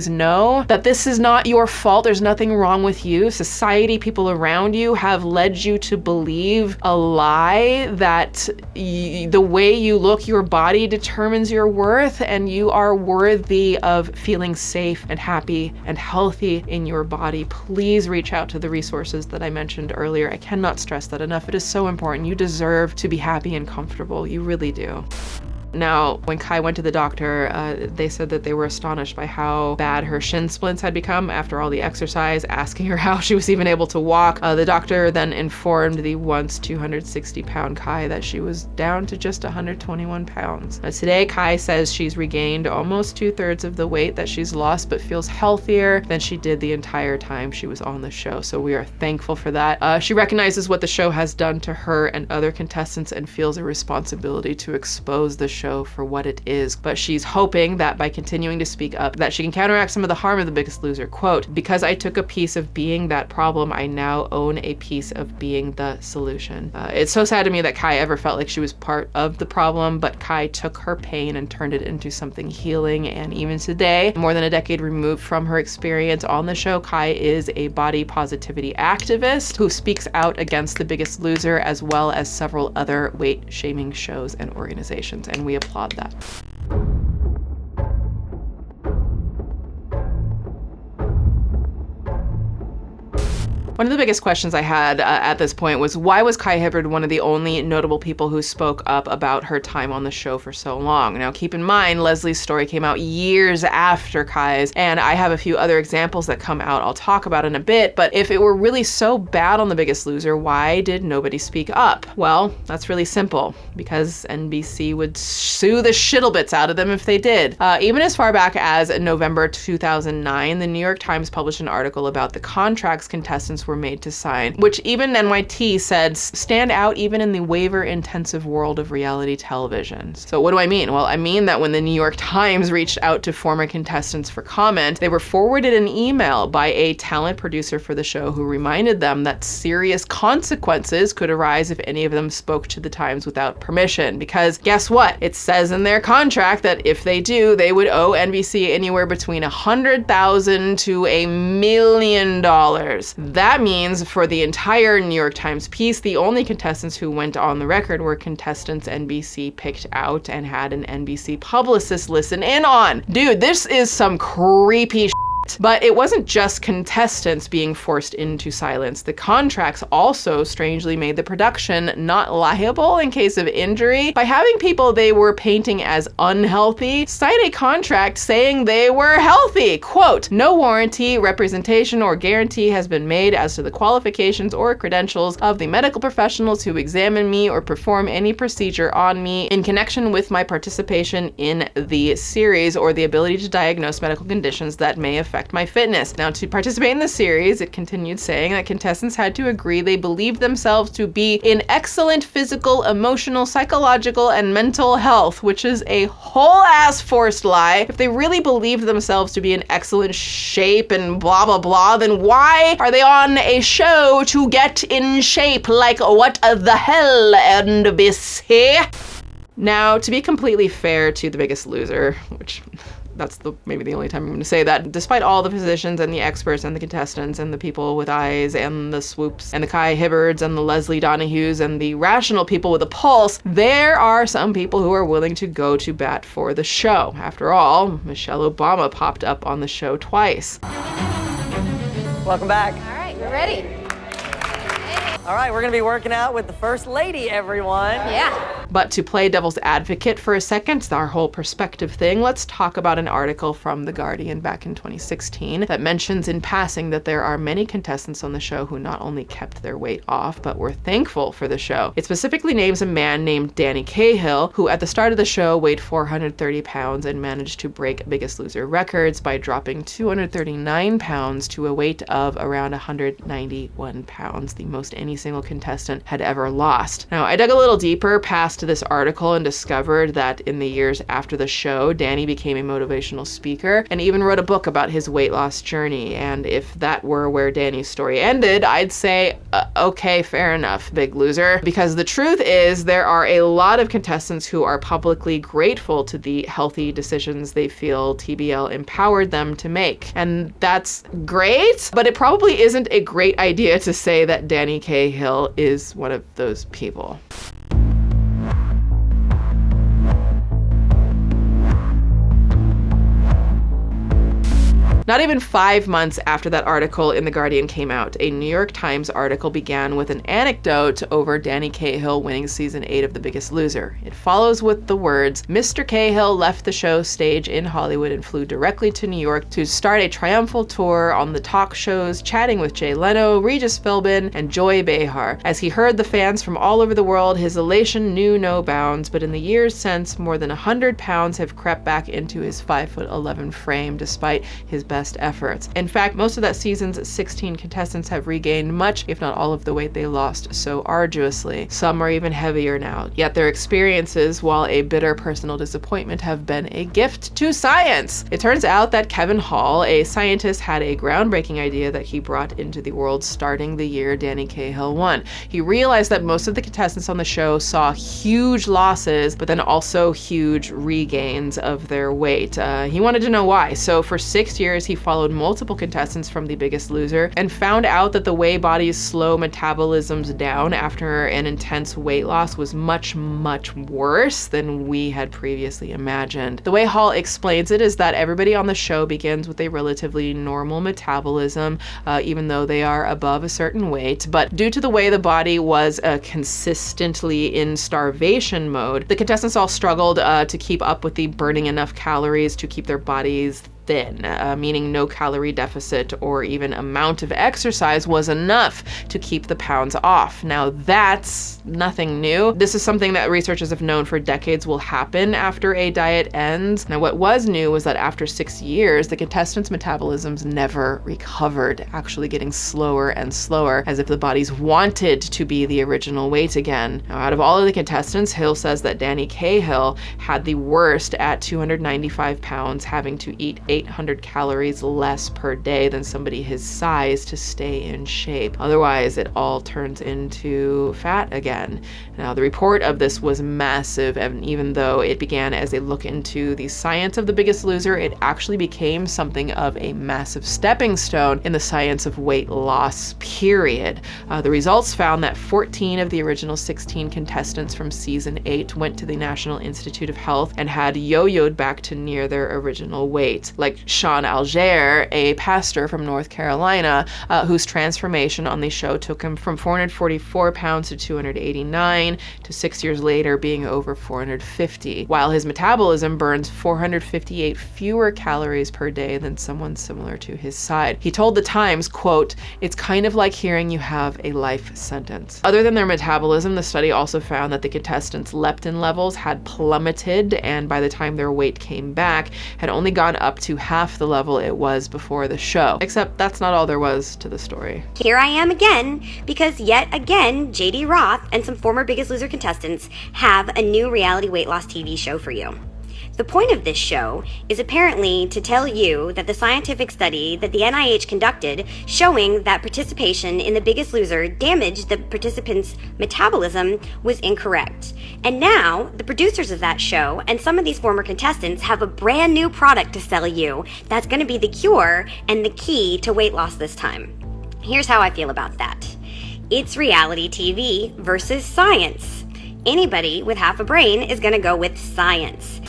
know that this is not your fault. There's nothing wrong with you. Society, people around you have led you to believe a lie that the way you look, your body determines your worth, and you are worthy of feeling safe and happy and healthy in your body. Please reach out to the resources that I mentioned earlier. I cannot stress that enough. It is so important. You deserve to be happy and comfortable. You really do. Now, when Kai went to the doctor, they said that they were astonished by how bad her shin splints had become after all the exercise, asking her how she was even able to walk. The doctor then informed the once 260-pound Kai that she was down to just 121 pounds. Now, today, Kai says she's regained almost 2/3 of the weight that she's lost, but feels healthier than she did the entire time she was on the show. So we are thankful for that. She recognizes what the show has done to her and other contestants and feels a responsibility to expose the show for what it is. But she's hoping that by continuing to speak up, that she can counteract some of the harm of The Biggest Loser. Quote, "Because I took a piece of being that problem, I now own a piece of being the solution." It's so sad to me that Kai ever felt like she was part of the problem, but Kai took her pain and turned it into something healing. And even today, more than a decade removed from her experience on the show, Kai is a body positivity activist who speaks out against The Biggest Loser, as well as several other weight-shaming shows and organizations, and we applaud that. One of the biggest questions I had at this point was, why was Kai Hibbard one of the only notable people who spoke up about her time on the show for so long? Now, keep in mind, Leslie's story came out years after Kai's, and I have a few other examples that come out I'll talk about in a bit, but if it were really so bad on The Biggest Loser, why did nobody speak up? Well, that's really simple, because NBC would sue the shittlebits out of them if they did. Even as far back as November 2009, the New York Times published an article about the contracts contestants were made to sign, which even NYT said stand out even in the waiver-intensive world of reality television. So what do I mean? Well, I mean that when the New York Times reached out to former contestants for comment, they were forwarded an email by a talent producer for the show who reminded them that serious consequences could arise if any of them spoke to the Times without permission. Because guess what? It says in their contract that if they do, they would owe NBC anywhere between $100,000 to $1 million. That means for the entire New York Times piece, the only contestants who went on the record were contestants NBC picked out and had an NBC publicist listen in on. Dude, this is some creepy shit. But it wasn't just contestants being forced into silence. The contracts also strangely made the production not liable in case of injury by having people they were painting as unhealthy cite a contract saying they were healthy. Quote, "No warranty, representation, or guarantee has been made as to the qualifications or credentials of the medical professionals who examine me or perform any procedure on me in connection with my participation in the series or the ability to diagnose medical conditions that may affect my fitness." Now, to participate in the series, it continued saying that contestants had to agree they believed themselves to be in excellent physical, emotional, psychological, and mental health, which is a whole ass forced lie. If they really believed themselves to be in excellent shape and blah blah blah, then why are they on a show to get in shape? Like, what the hell, NBC? Now, to be completely fair to The Biggest Loser, which that's maybe the only time I'm going to say that, despite all the physicians and the experts and the contestants and the people with eyes and the swoops and the Kai Hibbards and the Leslie Donahues and the rational people with a pulse, there are some people who are willing to go to bat for the show. After all, Michelle Obama popped up on the show twice. Welcome back. All right, we're ready. All right, we're gonna be working out with the First Lady, everyone. Yeah. But to play devil's advocate for a second, our whole perspective thing, let's talk about an article from The Guardian back in 2016 that mentions in passing that there are many contestants on the show who not only kept their weight off, but were thankful for the show. It specifically names a man named Danny Cahill, who at the start of the show weighed 430 pounds and managed to break Biggest Loser records by dropping 239 pounds to a weight of around 191 pounds, the most any single contestant had ever lost. Now, I dug a little deeper past this article and discovered that in the years after the show, Danny became a motivational speaker and even wrote a book about his weight loss journey. And if that were where Danny's story ended, I'd say, okay, fair enough, Big Loser. Because the truth is, there are a lot of contestants who are publicly grateful to the healthy decisions they feel TBL empowered them to make. And that's great, but it probably isn't a great idea to say that Danny Cahill is one of those people. Not even 5 months after that article in The Guardian came out, a New York Times article began with an anecdote over Danny Cahill winning season 8 of The Biggest Loser. It follows with the words, Mr. Cahill left the show stage in Hollywood and flew directly to New York to start a triumphal tour on the talk shows, chatting with Jay Leno, Regis Philbin, and Joy Behar. As he heard the fans from all over the world, his elation knew no bounds, but in the years since, more than 100 pounds have crept back into his 5'11" frame despite his best efforts. In fact, most of that season's 16 contestants have regained much, if not all of the weight they lost so arduously. Some are even heavier now, yet their experiences, while a bitter personal disappointment, have been a gift to science. It turns out that Kevin Hall, a scientist, had a groundbreaking idea that he brought into the world starting the year Danny Cahill won. He realized that most of the contestants on the show saw huge losses, but then also huge regains of their weight. He wanted to know why, so for 6 years he followed multiple contestants from The Biggest Loser and found out that the way bodies slow metabolisms down after an intense weight loss was much, much worse than we had previously imagined. The way Hall explains it is that everybody on the show begins with a relatively normal metabolism, even though they are above a certain weight, but due to the way the body was consistently in starvation mode, the contestants all struggled to keep up with the burning enough calories to keep their bodies thin, meaning no calorie deficit or even amount of exercise was enough to keep the pounds off. Now that's nothing new. This is something that researchers have known for decades will happen after a diet ends. Now what was new was that after 6 years, the contestants' metabolisms never recovered, actually getting slower and slower, as if the bodies wanted to be the original weight again. Now out of all of the contestants, Hill says that Danny Cahill had the worst at 295 pounds, having to eat 800 calories less per day than somebody his size to stay in shape. Otherwise, it all turns into fat again. Now, the report of this was massive, and even though it began as a look into the science of The Biggest Loser, it actually became something of a massive stepping stone in the science of weight loss, period. The results found that 14 of the original 16 contestants from season 8 went to the National Institute of Health and had yo-yoed back to near their original weight. Like Sean Alger, a pastor from North Carolina, whose transformation on the show took him from 444 pounds to 289 to 6 years later being over 450, while his metabolism burns 458 fewer calories per day than someone similar to his side. He told The Times, quote, "It's kind of like hearing you have a life sentence." Other than their metabolism, the study also found that the contestants' leptin levels had plummeted, and by the time their weight came back, had only gone up to half the level it was before the show. Except that's not all there was to the story. Here I am again, because yet again, JD Roth and some former Biggest Loser contestants have a new reality weight loss TV show for you. The point of this show is apparently to tell you that the scientific study that the NIH conducted showing that participation in The Biggest Loser damaged the participants' metabolism was incorrect. And now, the producers of that show and some of these former contestants have a brand new product to sell you that's going to be the cure and the key to weight loss this time. Here's how I feel about that. It's reality TV versus science. Anybody with half a brain is going to go with science.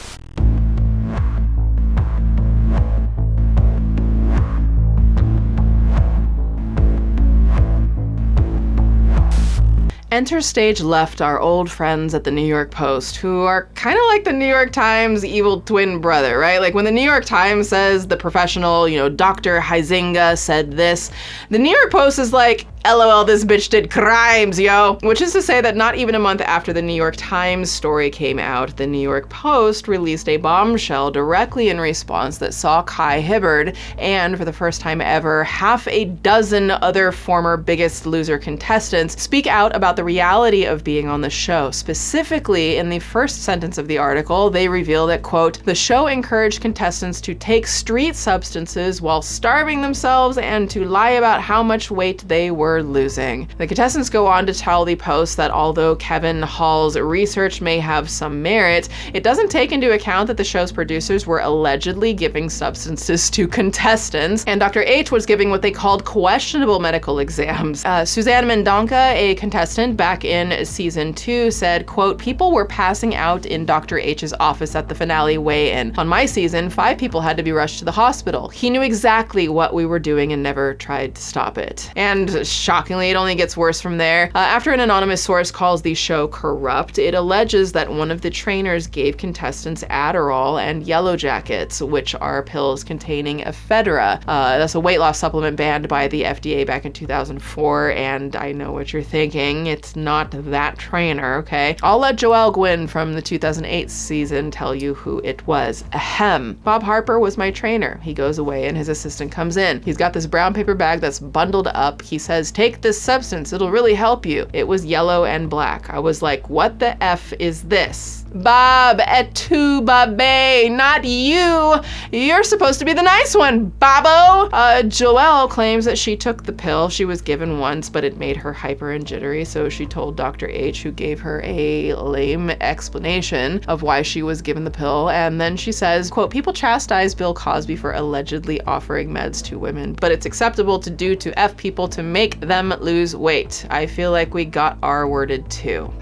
Enter stage left our old friends at the New York Post, who are kind of like the New York Times evil twin brother, right? Like when the New York Times says the professional, Dr. Huizinga said this, the New York Post is like, LOL, this bitch did crimes, yo. Which is to say that not even a month after the New York Times story came out, the New York Post released a bombshell directly in response that saw Kai Hibbard and, for the first time ever, half a dozen other former Biggest Loser contestants speak out about the reality of being on the show. Specifically, in the first sentence of the article, they reveal that, quote, the show encouraged contestants to take street substances while starving themselves and to lie about how much weight they were for losing. The contestants go on to tell the Post that although Kevin Hall's research may have some merit, it doesn't take into account that the show's producers were allegedly giving substances to contestants, and Dr. H was giving what they called questionable medical exams. Suzanne Mendonca, a contestant back in season 2, said, quote, "People were passing out in Dr. H's office at the finale weigh-in. On my season, 5 people had to be rushed to the hospital. He knew exactly what we were doing and never tried to stop it." And shockingly, it only gets worse from there. After an anonymous source calls the show corrupt, it alleges that one of the trainers gave contestants Adderall and Yellow Jackets, which are pills containing ephedra. That's a weight loss supplement banned by the FDA back in 2004, and I know what you're thinking. It's not that trainer, okay? I'll let Joelle Gwynn from the 2008 season tell you who it was. Ahem. Bob Harper was my trainer. He goes away and his assistant comes in. He's got this brown paper bag that's bundled up. He says, "Take this substance, it'll really help you." It was yellow and black. I was like, what the F is this? Bob, et tu, Babe, not you. You're supposed to be the nice one, Bobo. Joelle claims that she took the pill. She was given once, but it made her hyper and jittery, so she told Dr. H, who gave her a lame explanation of why she was given the pill, and then she says, quote, "People chastise Bill Cosby for allegedly offering meds to women, but it's acceptable to do to F people to make them lose weight. I feel like we got R-worded too."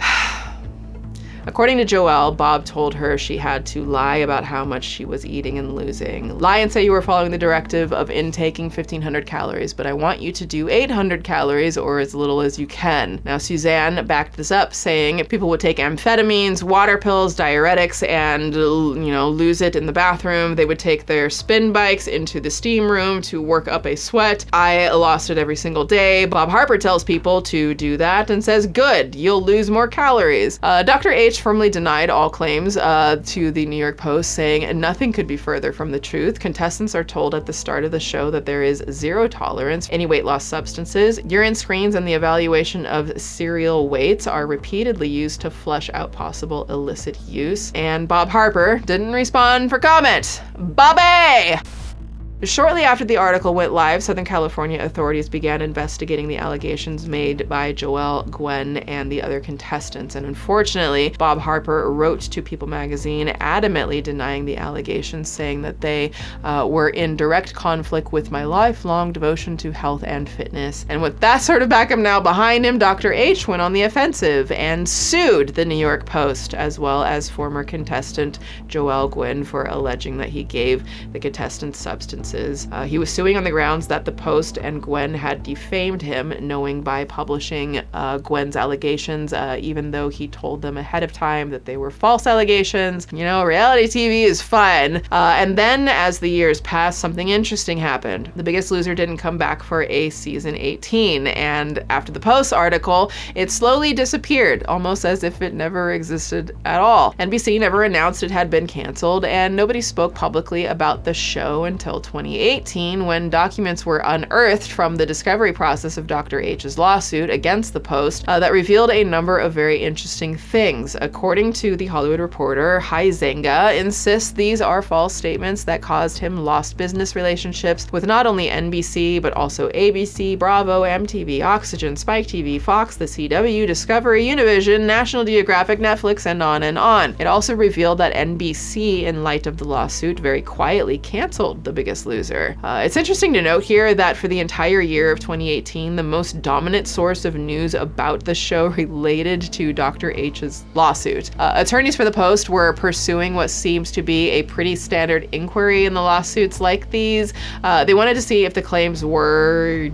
According to Joelle, Bob told her she had to lie about how much she was eating and losing. Lie and say you were following the directive of intaking 1,500 calories, but I want you to do 800 calories or as little as you can. Now, Suzanne backed this up, saying people would take amphetamines, water pills, diuretics, and, lose it in the bathroom. They would take their spin bikes into the steam room to work up a sweat. I lost it every single day. Bob Harper tells people to do that and says, good, you'll lose more calories. Dr. H firmly denied all claims to the New York Post, saying nothing could be further from the truth. Contestants are told at the start of the show that there is zero tolerance for any weight loss substances. Urine screens and the evaluation of serial weights are repeatedly used to flush out possible illicit use. And Bob Harper didn't respond for comment. Bobby! Shortly after the article went live, Southern California authorities began investigating the allegations made by Joelle Gwynn and the other contestants. And unfortunately, Bob Harper wrote to People magazine adamantly denying the allegations, saying that they were in direct conflict with my lifelong devotion to health and fitness. And with that sort of backup now behind him, Dr. H went on the offensive and sued the New York Post, as well as former contestant Joelle Gwynn, for alleging that he gave the contestants substances. He was suing on the grounds that the Post and Gwynn had defamed him, knowing by publishing Gwynn's allegations, even though he told them ahead of time that they were false allegations. You know, reality TV is fun. And then as the years passed, something interesting happened. The Biggest Loser didn't come back for a season 18, and after the Post article, it slowly disappeared, almost as if it never existed at all. NBC never announced it had been canceled, and nobody spoke publicly about the show until 2018, when documents were unearthed from the discovery process of Dr. H's lawsuit against the Post that revealed a number of very interesting things. According to The Hollywood Reporter, Huizenga insists these are false statements that caused him lost business relationships with not only NBC, but also ABC, Bravo, MTV, Oxygen, Spike TV, Fox, The CW, Discovery, Univision, National Geographic, Netflix, and on and on. It also revealed that NBC, in light of the lawsuit, very quietly canceled The Biggest Loser. It's interesting to note here that for the entire year of 2018, the most dominant source of news about the show related to Dr. H's lawsuit. Attorneys for the Post were pursuing what seems to be a pretty standard inquiry in the lawsuits like these. They wanted to see if the claims were,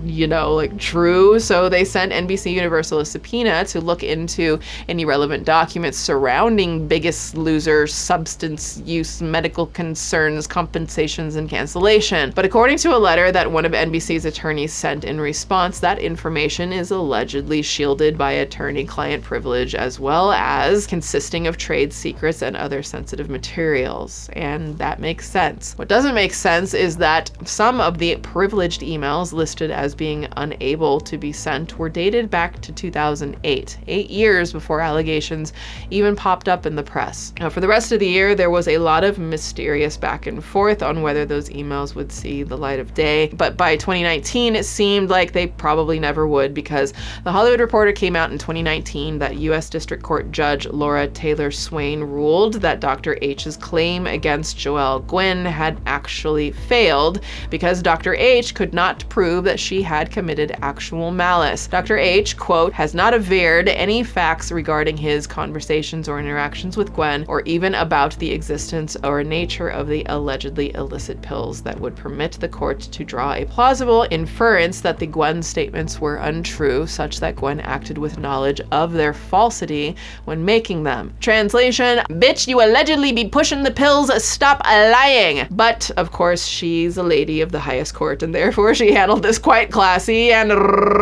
true, so they sent NBC Universal a subpoena to look into any relevant documents surrounding Biggest Loser, substance use, medical concerns, compensations, and cancellation. But according to a letter that one of NBC's attorneys sent in response, that information is allegedly shielded by attorney-client privilege, as well as consisting of trade secrets and other sensitive materials. And that makes sense. What doesn't make sense is that some of the privileged emails listed as being unable to be sent were dated back to 2008, 8 years before allegations even popped up in the press. Now, for the rest of the year, there was a lot of mysterious back and forth on whether those emails details would see the light of day. But by 2019, it seemed like they probably never would, because The Hollywood Reporter came out in 2019 that U.S. District Court Judge Laura Taylor Swain ruled that Dr. H's claim against Joelle Gwynn had actually failed because Dr. H could not prove that she had committed actual malice. Dr. H, quote, has not averred any facts regarding his conversations or interactions with Gwen, or even about the existence or nature of the allegedly illicit pills that would permit the court to draw a plausible inference that the Gwen statements were untrue, such that Gwen acted with knowledge of their falsity when making them. Translation, bitch, you allegedly be pushing the pills, stop lying. But of course, she's a lady of the highest court, and therefore she handled this quite classy and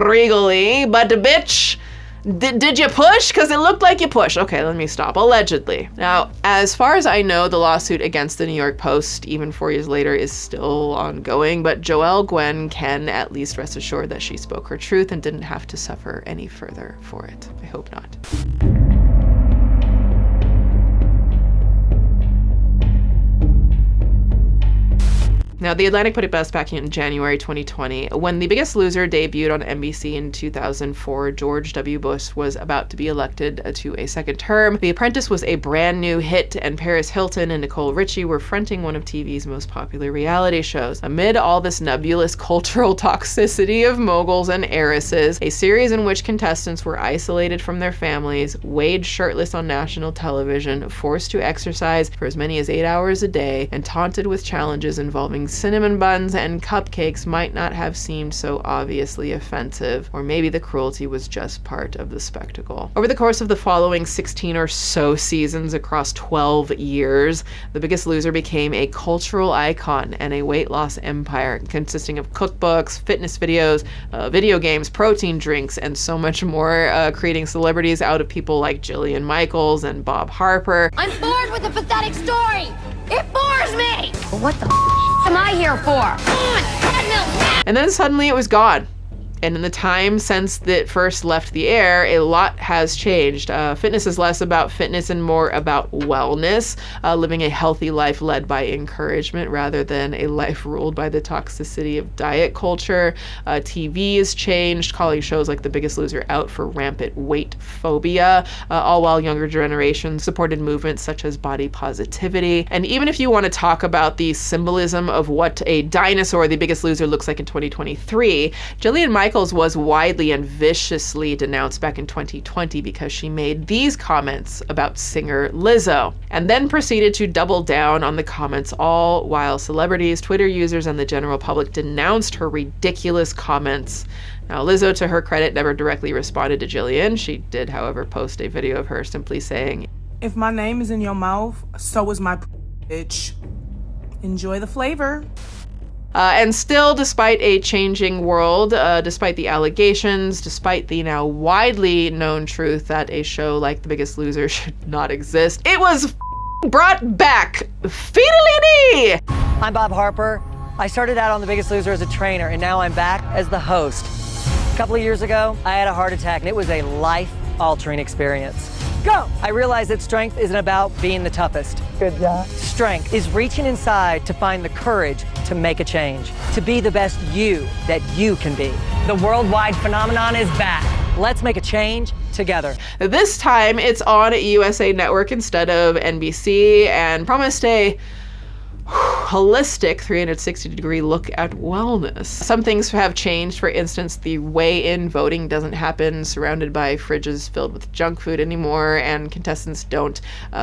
regally. But bitch, did you push? Because it looked like you pushed. Okay, let me stop. Allegedly. Now, as far as I know, the lawsuit against the New York Post, even 4 years later, is still ongoing, but Joelle Gwynn can at least rest assured that she spoke her truth and didn't have to suffer any further for it. I hope not. Now, The Atlantic put it best back in January 2020. When The Biggest Loser debuted on NBC in 2004, George W. Bush was about to be elected to a second term. The Apprentice was a brand new hit, and Paris Hilton and Nicole Richie were fronting one of TV's most popular reality shows. Amid all this nebulous cultural toxicity of moguls and heiresses, a series in which contestants were isolated from their families, weighed shirtless on national television, forced to exercise for as many as 8 hours a day, and taunted with challenges involving cinnamon buns and cupcakes might not have seemed so obviously offensive, or maybe the cruelty was just part of the spectacle. Over the course of the following 16 or so seasons across 12 years, The Biggest Loser became a cultural icon and a weight loss empire consisting of cookbooks, fitness videos, video games, protein drinks, and so much more, creating celebrities out of people like Jillian Michaels and Bob Harper. I'm bored with the pathetic story. It bores me. What the am I here for? Come on, treadmill. And then suddenly it was gone. And in the time since it first left the air, a lot has changed. Fitness is less about fitness and more about wellness, living a healthy life led by encouragement rather than a life ruled by the toxicity of diet culture. TV has changed, calling shows like The Biggest Loser out for rampant weight phobia, all while younger generations supported movements such as body positivity. And even if you want to talk about the symbolism of what a dinosaur The Biggest Loser looks like in 2023, Jillian Michaels was widely and viciously denounced back in 2020 because she made these comments about singer Lizzo, and then proceeded to double down on the comments, all while celebrities, Twitter users, and the general public denounced her ridiculous comments. Now, Lizzo, to her credit, never directly responded to Jillian. She did, however, post a video of her simply saying, "If my name is in your mouth, so is my bitch. Enjoy the flavor." And still, despite a changing world, despite the allegations, despite the now widely known truth that a show like The Biggest Loser should not exist, it was brought back. Fiddly-dee! I'm Bob Harper. I started out on The Biggest Loser as a trainer, and now I'm back as the host. A couple of years ago, I had a heart attack, and it was a life-altering experience. Go! I realized that strength isn't about being the toughest. Good job. Strength is reaching inside to find the courage to make a change, to be the best you that you can be. The worldwide phenomenon is back. Let's make a change together. This time, it's on USA Network instead of NBC, and promised a holistic 360-degree look at wellness. Some things have changed. For instance, the weigh-in voting doesn't happen surrounded by fridges filled with junk food anymore, and contestants don't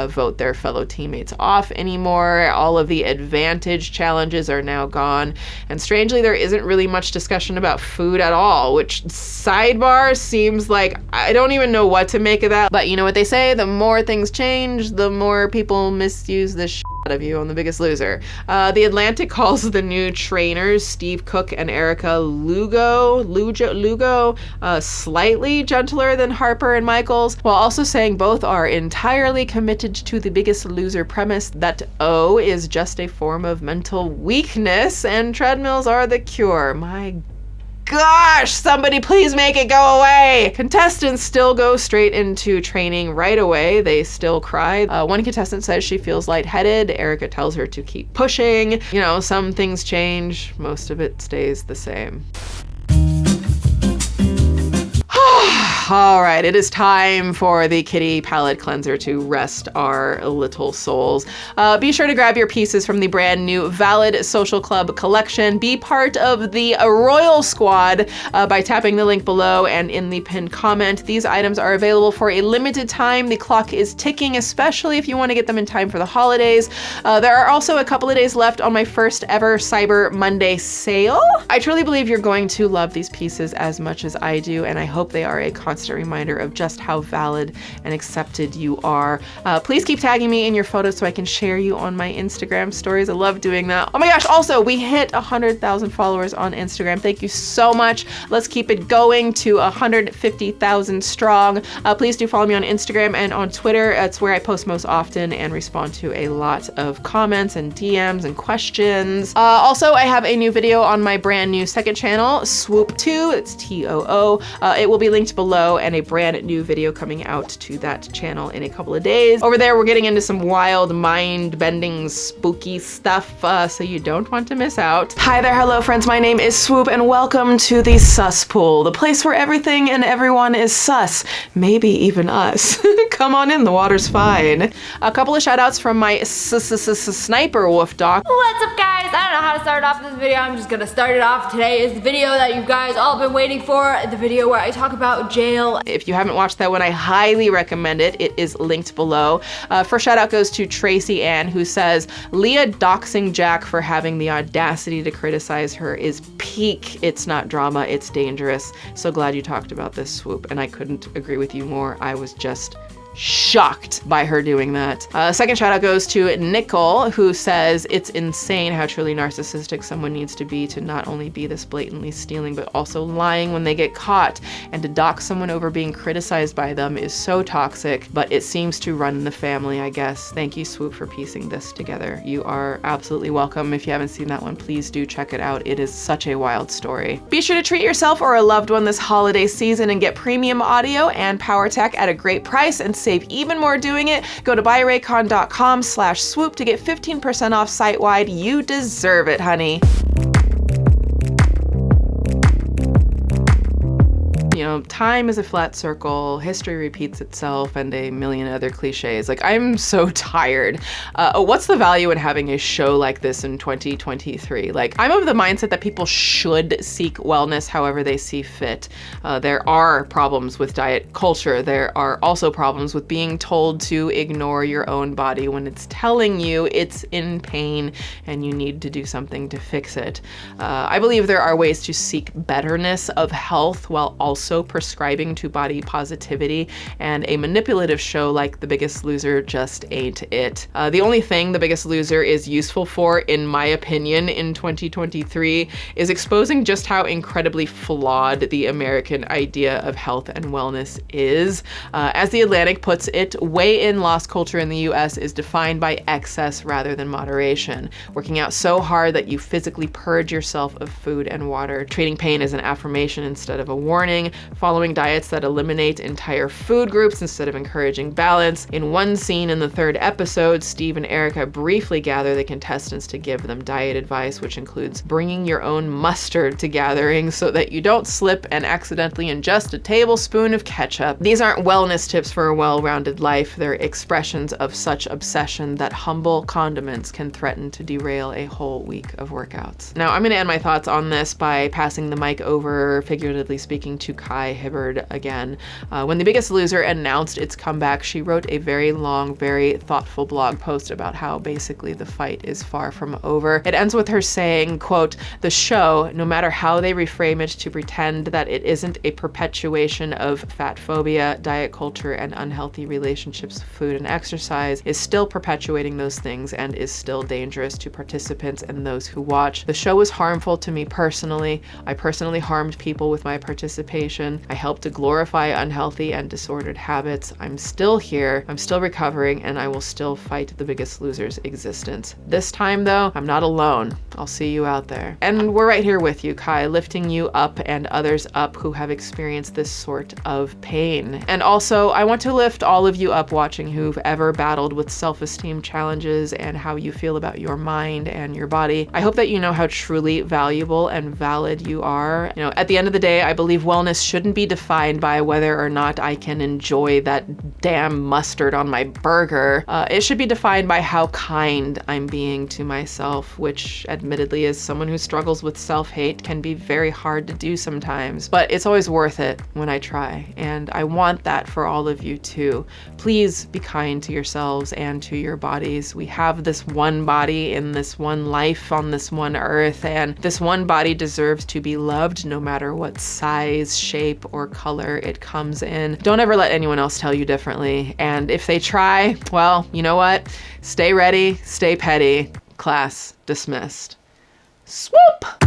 vote their fellow teammates off anymore. All of the advantage challenges are now gone, and strangely, there isn't really much discussion about food at all, which, sidebar, seems like I don't even know what to make of that. But you know what they say, the more things change, the more people misuse the shit out of you on The Biggest Loser. The Atlantic calls the new trainers, Steve Cook and Erica Lugo, slightly gentler than Harper and Michaels, while also saying both are entirely committed to The Biggest Loser premise that O is just a form of mental weakness and treadmills are the cure. My gosh, somebody please make it go away. Contestants still go straight into training right away. They still cry. One contestant says she feels lightheaded. Erica tells her to keep pushing. You know, some things change, most of it stays the same. All right, it is time for the Kitty Palette Cleanser to rest our little souls. Be sure to grab your pieces from the brand new Valid Social Club collection. Be part of the Royal Squad by tapping the link below and in the pinned comment. These items are available for a limited time. The clock is ticking, especially if you want to get them in time for the holidays. There are also a couple of days left on my first ever Cyber Monday sale. I truly believe you're going to love these pieces as much as I do, and I hope they are a constant reminder of just how valid and accepted you are. Please keep tagging me in your photos so I can share you on my Instagram stories. I love doing that. Oh my gosh, also, we hit 100,000 followers on Instagram. Thank you so much. Let's keep it going to 150,000 strong. Please do follow me on Instagram and on Twitter. That's where I post most often and respond to a lot of comments and DMs and questions. Also, I have a new video on my brand new second channel, SWOOP 2. It's TOO. It will be linked below, and a brand new video coming out to that channel in a couple of days. Over there, we're getting into some wild, mind-bending, spooky stuff, so you don't want to miss out. Hi there, hello friends, my name is Swoop, and welcome to the Sus Pool, the place where everything and everyone is sus, maybe even us. Come on in, the water's fine. A couple of shout outs from my SSSniperWolf doc. What's up guys? I don't know how to start off this video, I'm just gonna start it off. Today is the video that you guys all been waiting for, the video where I talk about jail. If you haven't watched that one, I highly recommend it. It is linked below. First shout out goes to Tracy Ann, who says, Leah doxing Jack for having the audacity to criticize her is peak. It's not drama, it's dangerous. So glad you talked about this, Swoop, and I couldn't agree with you more. I was just shocked by her doing that. Second shout out goes to Nicole, who says it's insane how truly narcissistic someone needs to be not only be this blatantly stealing, but also lying when they get caught. And to dox someone over being criticized by them is so toxic, but it seems to run in the family, I guess. Thank you, Swoop, for piecing this together. You are absolutely welcome. If you haven't seen that one, please do check it out. It is such a wild story. Be sure to treat yourself or a loved one this holiday season and get premium audio and power tech at a great price and save even more doing it. Go to buyraycon.com/swoop to get 15% off site-wide. You deserve it, honey. You know, time is a flat circle, history repeats itself, and a million other cliches. Like, I'm so tired. What's the value in having a show like this in 2023? Like, I'm of the mindset that people should seek wellness however they see fit. There are problems with diet culture. There are also problems with being told to ignore your own body when it's telling you it's in pain and you need to do something to fix it. I believe there are ways to seek betterness of health while also prescribing to body positivity, and a manipulative show like The Biggest Loser just ain't it. The only thing The Biggest Loser is useful for, in my opinion, in 2023 is exposing just how incredibly flawed the American idea of health and wellness is. As The Atlantic puts it, weigh-in loss culture in the US is defined by excess rather than moderation. Working out so hard that you physically purge yourself of food and water. Treating pain as an affirmation instead of a warning. Following diets that eliminate entire food groups instead of encouraging balance. In one scene in the third episode, Steve and Erica briefly gather the contestants to give them diet advice, which includes bringing your own mustard to gatherings so that you don't slip and accidentally ingest a tablespoon of ketchup. These aren't wellness tips for a well-rounded life. They're expressions of such obsession that humble condiments can threaten to derail a whole week of workouts. Now, I'm gonna end my thoughts on this by passing the mic over, figuratively speaking, to Kai Hibbard again. When The Biggest Loser announced its comeback, she wrote a very long, very thoughtful blog post about how basically the fight is far from over. It ends with her saying, quote, "The show, no matter how they reframe it to pretend that it isn't a perpetuation of fat phobia, diet culture, and unhealthy relationships with food and exercise, is still perpetuating those things and is still dangerous to participants and those who watch. The show was harmful to me personally. I personally harmed people with my participation. deflection. I help to glorify unhealthy and disordered habits. I'm still here, I'm still recovering, and I will still fight the Biggest Loser's existence. This time though, I'm not alone. I'll see you out there. And we're right here with you, Kai, lifting you up and others up who have experienced this sort of pain. And also, I want to lift all of you up watching who've ever battled with self-esteem challenges and how you feel about your mind and your body. I hope that you know how truly valuable and valid you are. You know, at the end of the day, I believe wellness shouldn't be defined by whether or not I can enjoy that damn mustard on my burger. It should be defined by how kind I'm being to myself, which admittedly, as someone who struggles with self-hate, can be very hard to do sometimes, but it's always worth it when I try. And I want that for all of you too. Please be kind to yourselves and to your bodies. We have this one body in this one life on this one earth, and this one body deserves to be loved no matter what size, shape, or color it comes in. Don't ever let anyone else tell you differently. And if they try, well, you know what? Stay ready, stay petty. Class dismissed. Swoop!